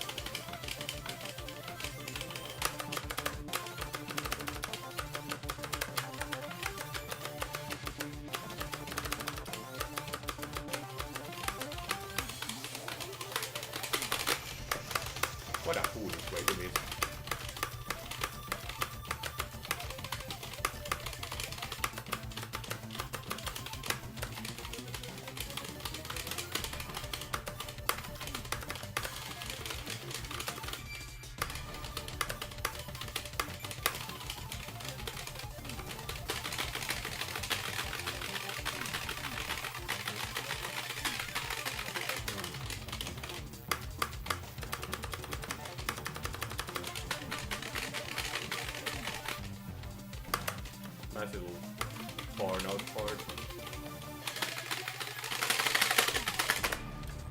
What a foolish way to miss. Nice little 4-note chord.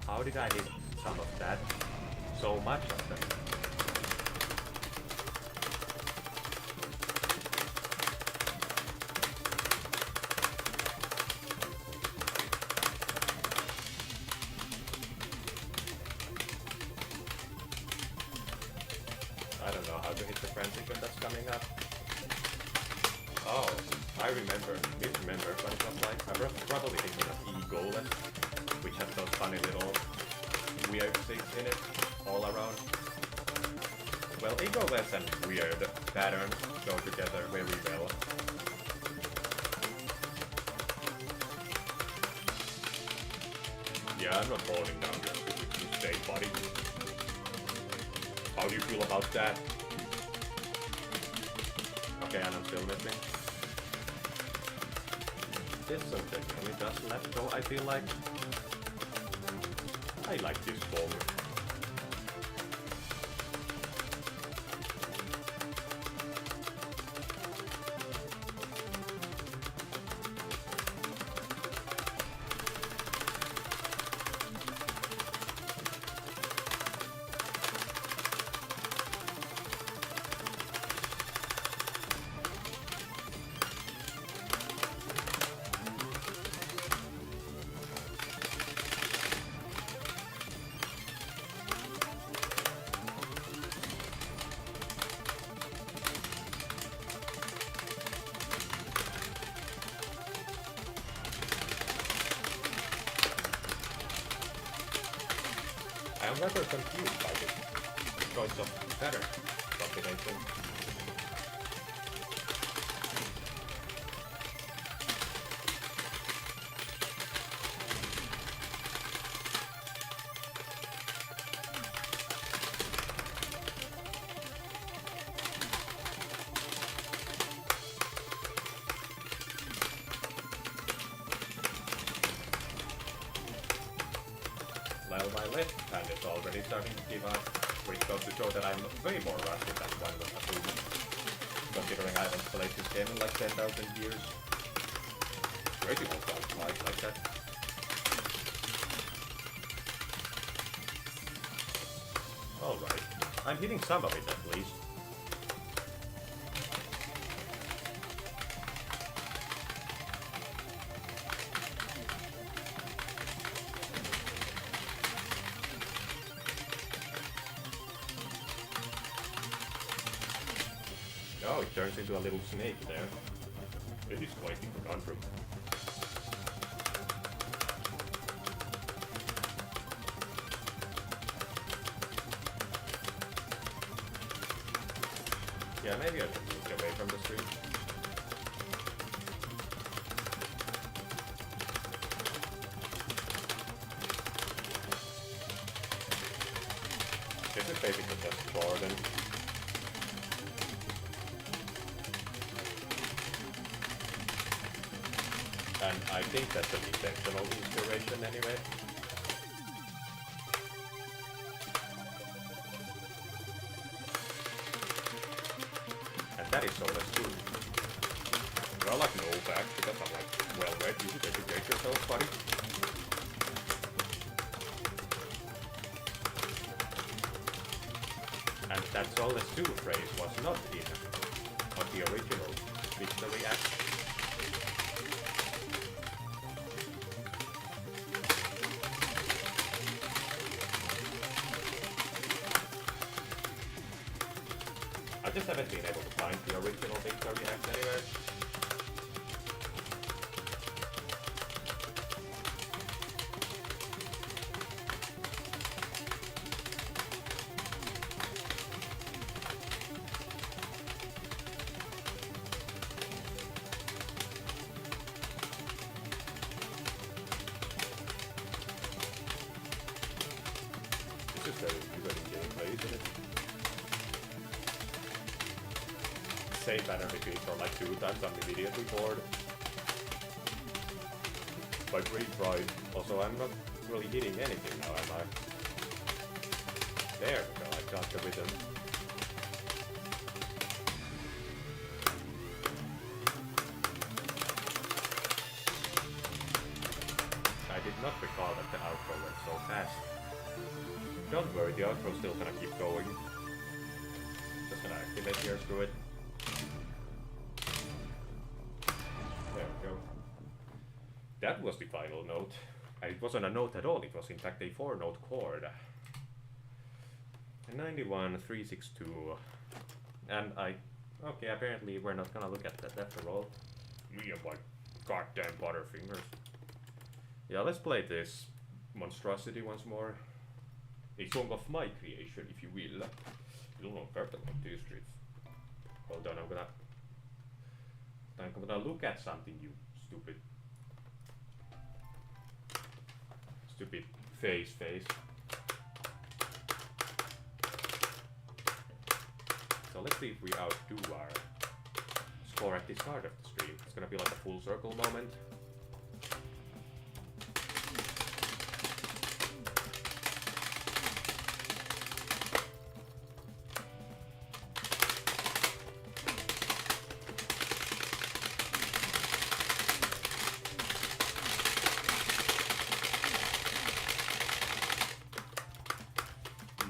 How did I hit some of that? So much of them. I don't know how to hit the frenzy when that's coming up. Oh, I misremember what it was like. I was probably thinking of E-Golem, which has those funny little weird things in it all around. Well, E-Golem and weird patterns go together very well. Yeah, I'm not holding down your mistake, buddy. How do you feel about that? Okay, and I'm still missing. This one technically does left, though I feel like I like this forward. I'm rather confused by this choice of better combination. Well, my left hand is already starting to give up, which goes to show that I'm way more rusty than one was assuming, considering I haven't played this game in like 10,000 years. Crazy won't sound like that. Alright, I'm hitting some of it at least. Oh, it turns into a little snake there. This is quite the conundrum. Yeah, maybe I should move away from the stream. This is basically just Jordan. And I think that's an intentional inspiration anyway. And that is so less too. Well, like no back because I'm like well read. You should educate yourself, buddy. And that soulless 2 phrase was not in on the original Victory Act. I just haven't been able to find the original Victory Act anywhere. It's just very good gameplay, isn't it? Same pattern repeat for like 2 times, I'm immediately bored. But retried. Also, I'm not really hitting anything now, am I? There we go, I got the rhythm. I did not recall that the outro went so fast. Don't worry, the outro's still gonna keep going. Just gonna activate here, screw it. There we go. That was the final note. And it wasn't a note at all, it was in fact a 4-note chord. 91, 362. And okay, apparently we're not gonna look at that after all. Me and my goddamn butterfingers. Yeah, let's play this monstrosity once more. A song of my creation, if you will. You don't know better on these streets. Hold on, I'm gonna look at something, you stupid stupid face. So let's see if we outdo our score at the start of the stream. It's gonna be like a full circle moment.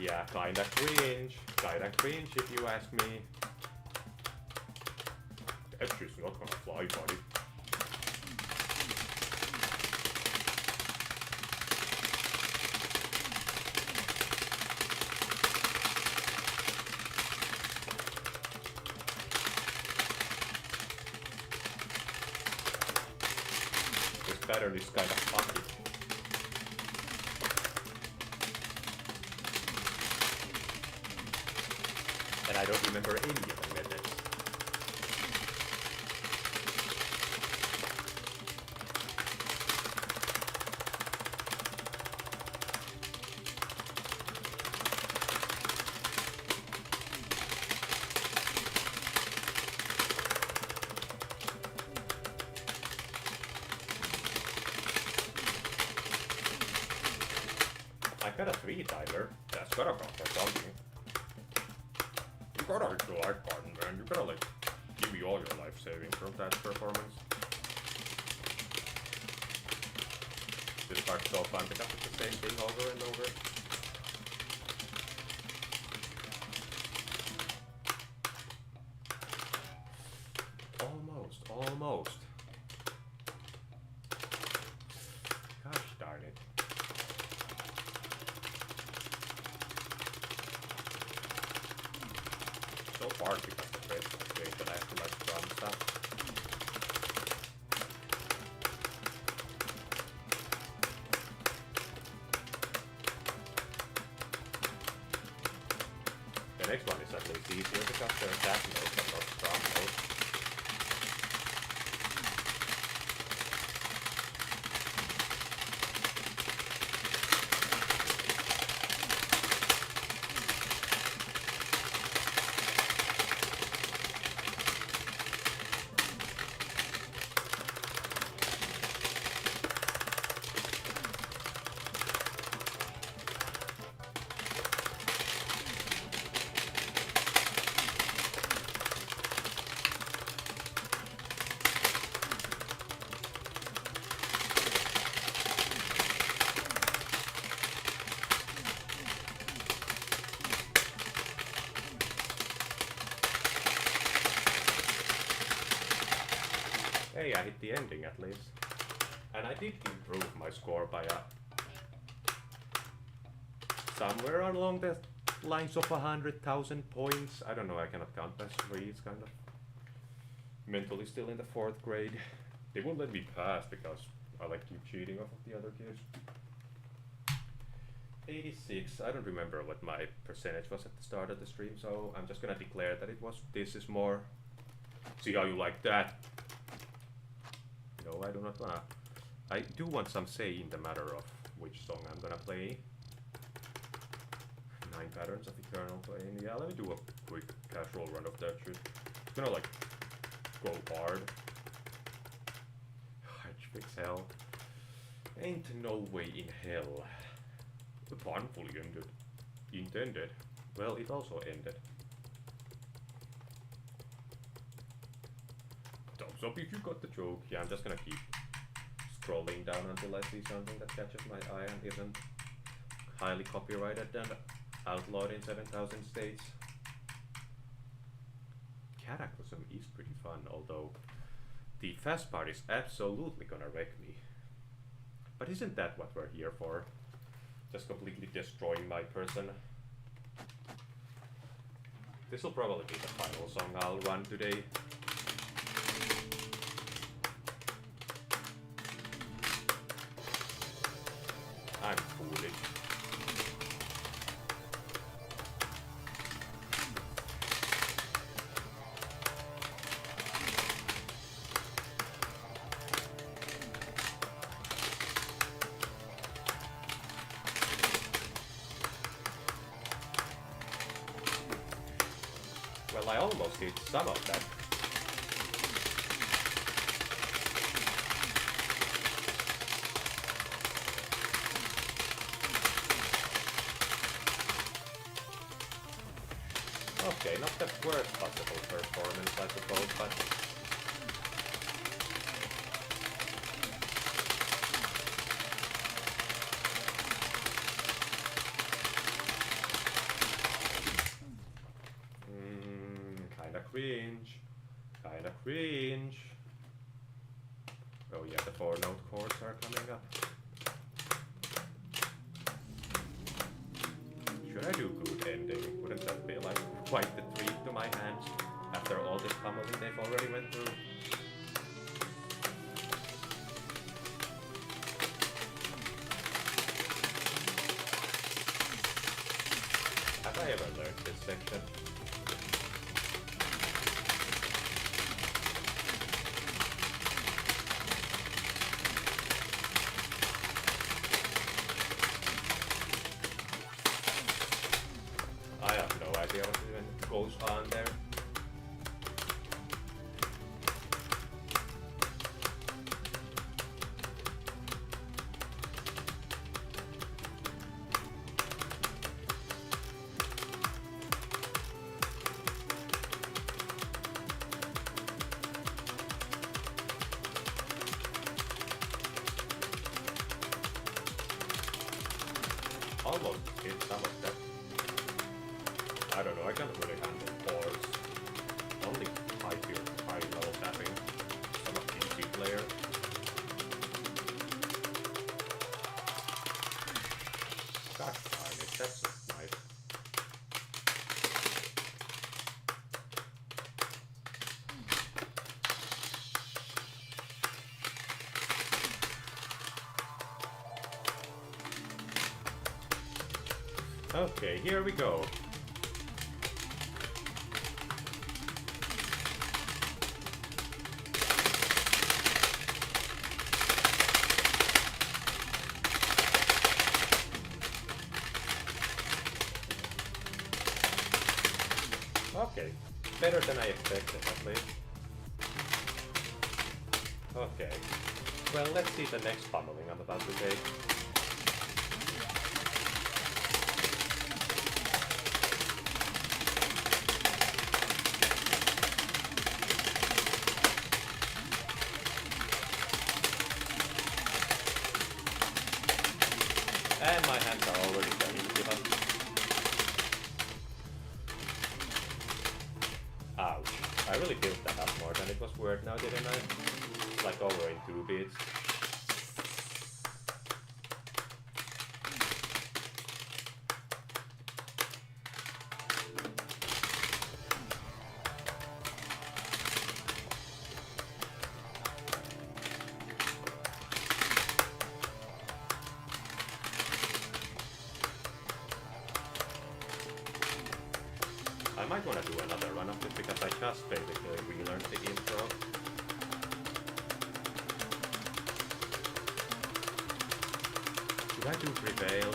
Yeah, kinda cringe if you ask me. That's just not gonna fly, buddy. This pattern is kinda funky. And I don't remember any of the methods. I got a 3-timer. That's gotta count for something. You gotta hit the like button, man. You gotta like give me all your life savings from that performance. This part's so fun because it's the same thing over and over. Almost. Gosh darn it. So far because the face is great that I have to like drum stuff. The next one is at least easier because they're attack notes and not drum notes. Hey, I hit the ending at least. And I did improve my score by somewhere along the lines of 100,000 points. I don't know, I cannot count past 3, it's kind of mentally still in the 4th grade. They won't let me pass because I like keep cheating off of the other kids. 86, I don't remember what my percentage was at the start of the stream, so I'm just gonna declare that this is more. See how you like that? No, I do not wanna. I do want some say in the matter of which song I'm gonna play. 9 patterns of eternal playing. Yeah, let me do a quick casual run of that shit. It's gonna like go hard. Hatch fix hell. Ain't no way in hell. The pun fully intended. Well, it also ended. Thumbs up if you got the joke. Yeah, I'm just gonna keep scrolling down until I see something that catches my eye and isn't highly copyrighted and outlawed in 7,000 states. Cataclysm is pretty fun, although the fast part is absolutely gonna wreck me. But isn't that what we're here for? Just completely destroying my person. This will probably be the final song I'll run today. I'm foolish. I almost hit some of that. Okay, not the worst possible performance, I suppose, but... cringe. Kinda cringe. Oh yeah, the 4-note chords are coming up. Should I do good ending? Wouldn't that be like quite the treat to my hands after all this pummeling they've already went through? Have I ever learned this section? I have no idea what even goes on there. Almost hit some of that. I don't know, I can't really handle chords. Only high level tapping. I'm a PC player. God darn it, that's nice. Okay, here we go. Okay, better than I expected at least. Okay, well let's see the next pummeling I'm about to take. And my hands are already starting to give up. Ouch. I really built that up more than it was worth now, didn't I? Like over in 2 beats. I might want to do another run of this because I just basically relearned the intro. Should I do Prevail?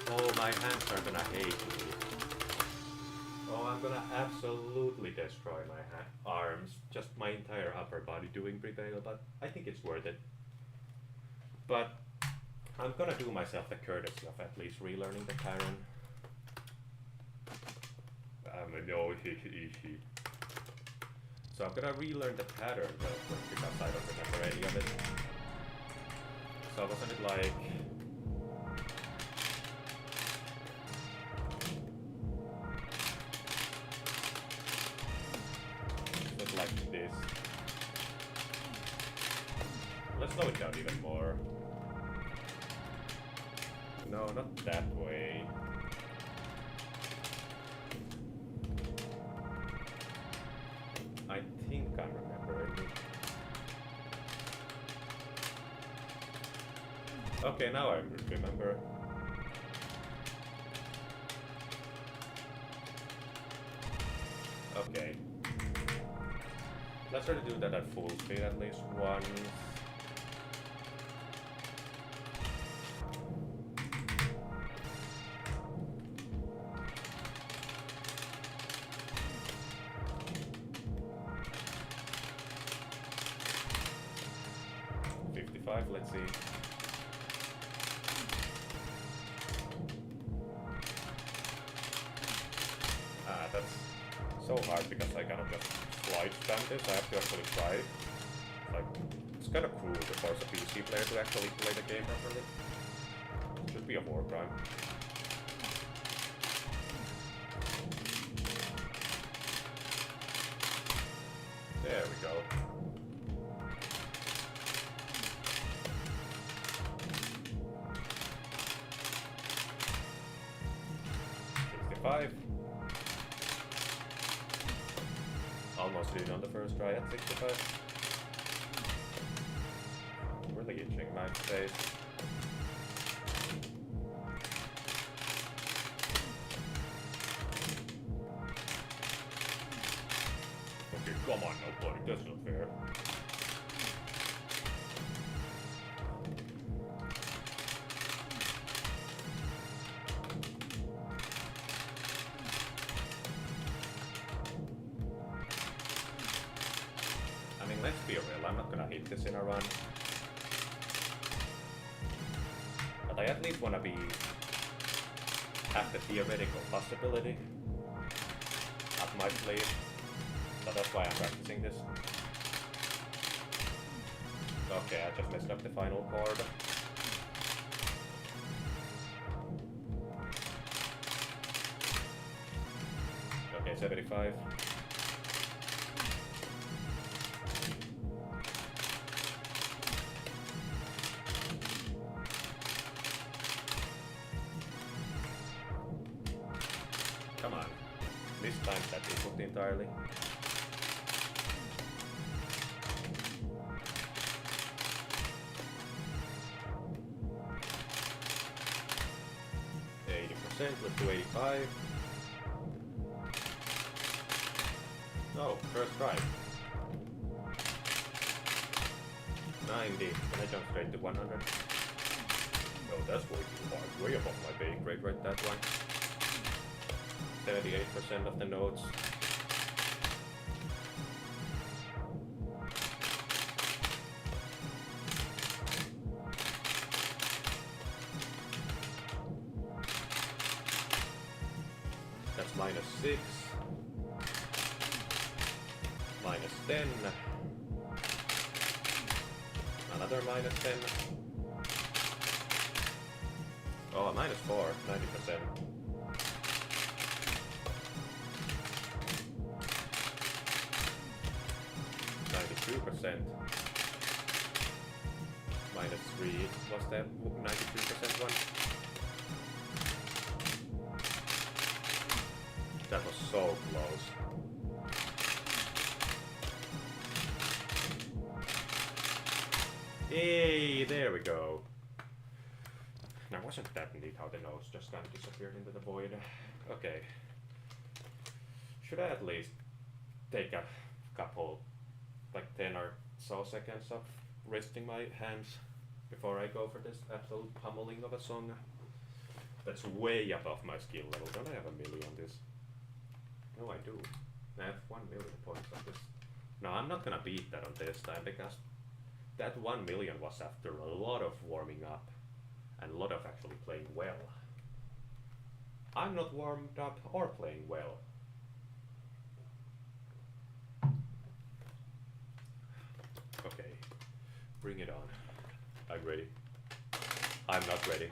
Oh, my hands are gonna hate me. Oh, I'm gonna absolutely destroy my arms. Just my entire upper body doing Prevail, but I think it's worth it. But I'm gonna do myself the courtesy of at least relearning the pattern. No, so I'm gonna relearn the pattern real quick because I don't remember any of it. So wasn't it like... Just like this. Let's slow it down even more. No, not that way. I think I'm remembering it. Okay, now I remember. Okay. Let's try to do that at full speed at least once. let's see. That's so hard because I cannot just slide spam this, I have to actually try it. It's kind of cruel to force a PC player to actually play the game properly. It should be a war crime. There we go. Almost did on the first try at 65. Really itching my face. Okay, come on now, buddy, that's not fair. I mean, let's be real, I'm not gonna hit this in a run. But I at least wanna have the theoretical possibility up my sleeve. So that's why I'm practicing this. Okay, I just messed up the final chord. Okay, 75. Come on. This time that is booked entirely. Let's do 85. No, first try. 90. Can I jump straight to 100? No, that's way too hard. Way above my pay grade right that one. 78% of the notes. That's -6. -10. Another -10. Oh, -4, 90%. -92%. -3. Was that 93% one? That was so close. Hey, there we go. Now, wasn't that neat how the notes just kind of disappeared into the void? Okay. Should I at least take a couple, like 10 or so seconds of resting my hands before I go for this absolute pummeling of a song? That's way above my skill level. Don't I have 1,000,000 on this? No, I do. I have 1,000,000 points on this. No, I'm not gonna beat that on this time because that 1,000,000 was after a lot of warming up and a lot of actually playing well. I'm not warmed up or playing well. Okay, bring it on. I'm ready. I'm not ready.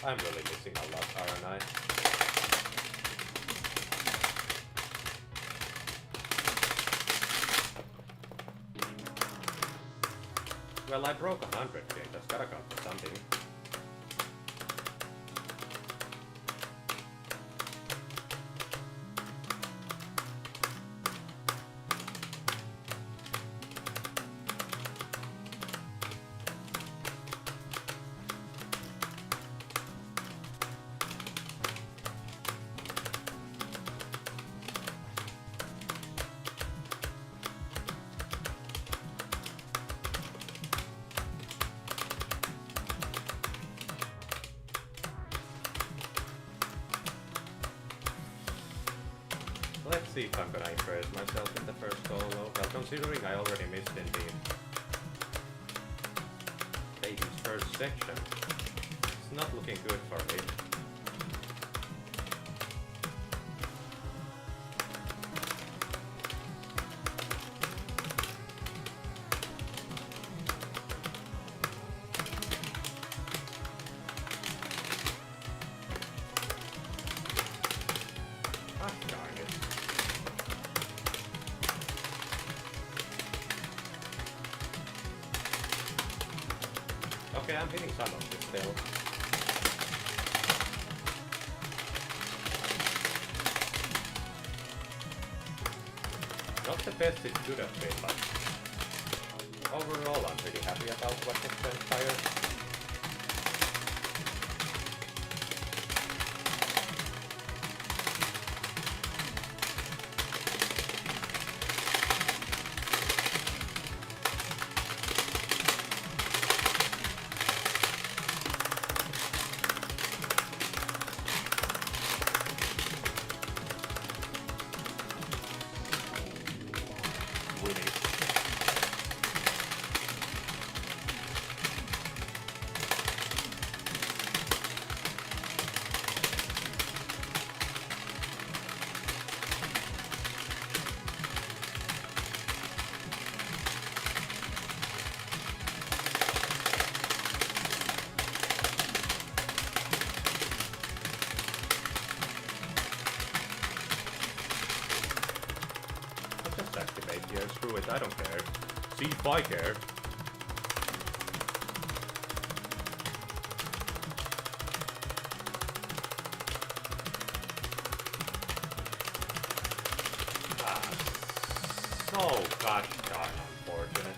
I'm really missing a lot, aren't I? Well, I broke 100k, that's gotta count for something. see if I'm gonna impress myself in the first solo. Well, considering I already missed in the baby's first section, it's not looking good for me. Okay, I'm hitting some of this still. Not the best it could have been, but overall I'm pretty happy about what has transpired. Here, screw it, I don't care. See if I care. So gosh darn unfortunate.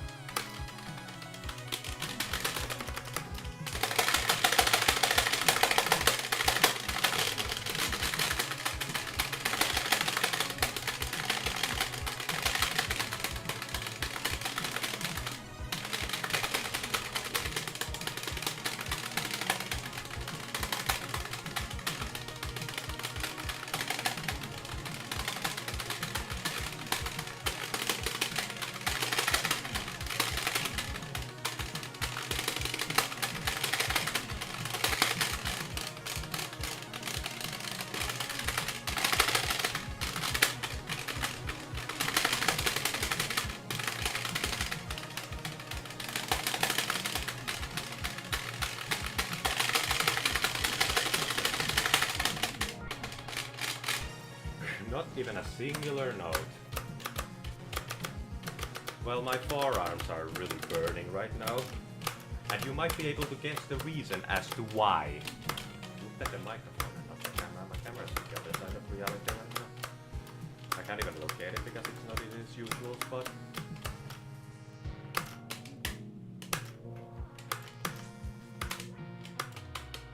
Not even a singular note. Well, my forearms are really burning right now. And you might be able to guess the reason as to why. Look at the microphone and not the camera. My camera's on the other side of reality right now. I can't even locate it because it's not in its usual spot.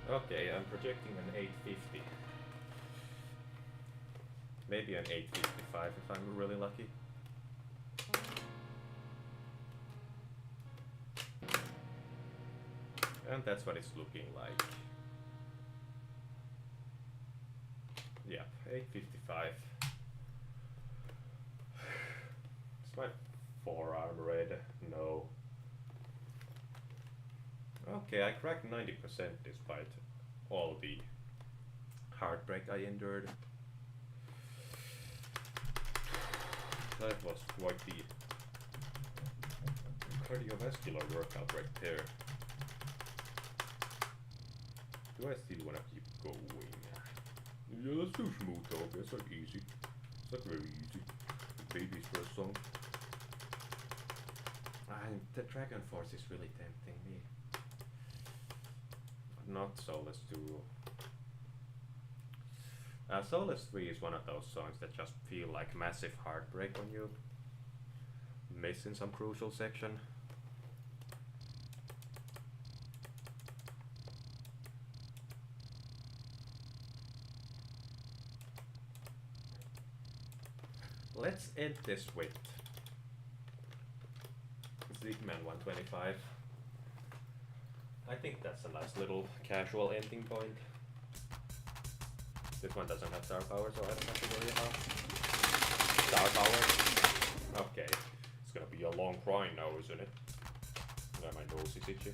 Okay, I'm projecting an 850. Maybe an 855 if I'm really lucky. And that's what it's looking like. Yep, 855. Is my forearm red? No. Okay, I cracked 90% despite all the heartbreak I endured. That was quite the cardiovascular workout right there. Do I still wanna keep going? Yeah, let's do smooth talk. It's like easy. It's like very easy. The baby's first song. And the Dragon Force is really tempting me. Not so, let's do... Soulless 3 is one of those songs that just feel like massive heartbreak when you miss in some crucial section. Let's end this with Zigman 125. I think that's a nice little casual ending point. This one doesn't have star power, so I don't have to worry about Star power. Okay. It's gonna be a long grind now, isn't it? Now my nose is itchy.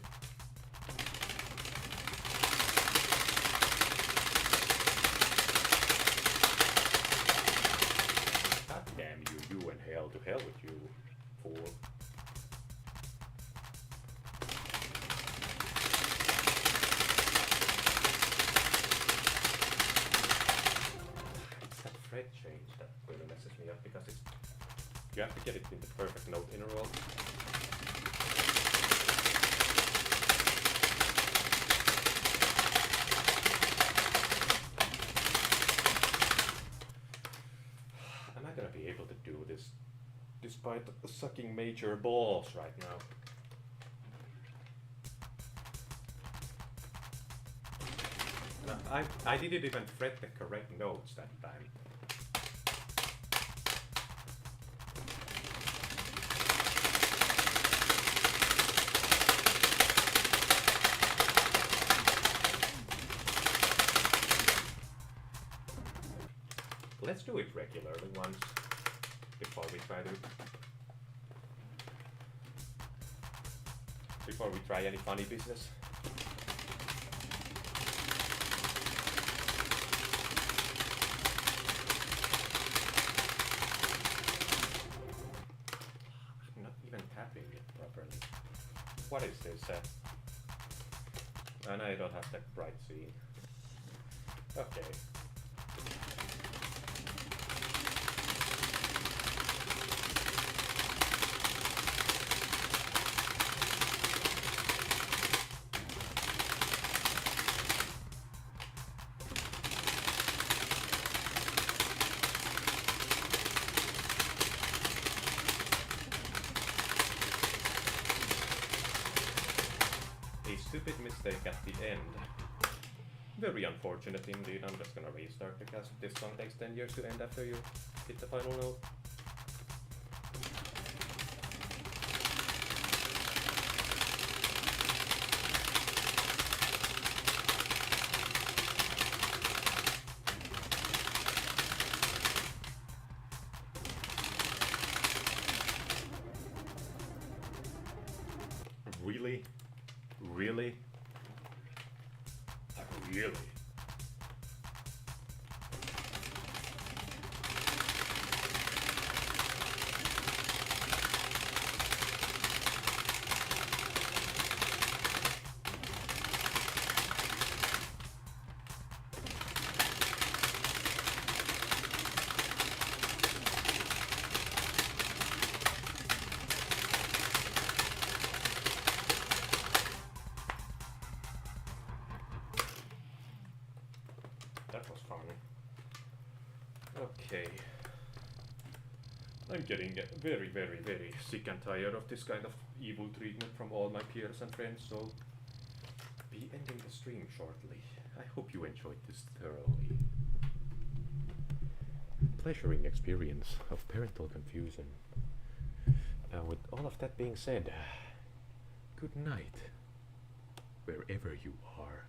God damn you and hell, to hell with you, fool. It's that fret change that really messes me up because it's you have to get it in the perfect note interval. Am I gonna be able to do this despite sucking major balls right now? No, I didn't even fret the correct notes that time. Let's do it regularly once before we try any funny business. I'm not even tapping it properly. What is this? And I don't have that bright scene. Okay. Stupid mistake at the end. Very unfortunate indeed. I'm just gonna restart because this song takes 10 years to end after you hit the final note. Really? Really? Really? That was fun. Okay. I'm getting very, very, very sick and tired of this kind of evil treatment from all my peers and friends, so be ending the stream shortly. I hope you enjoyed this thoroughly. Pleasuring experience of parental confusion. Now, with all of that being said, good night, wherever you are.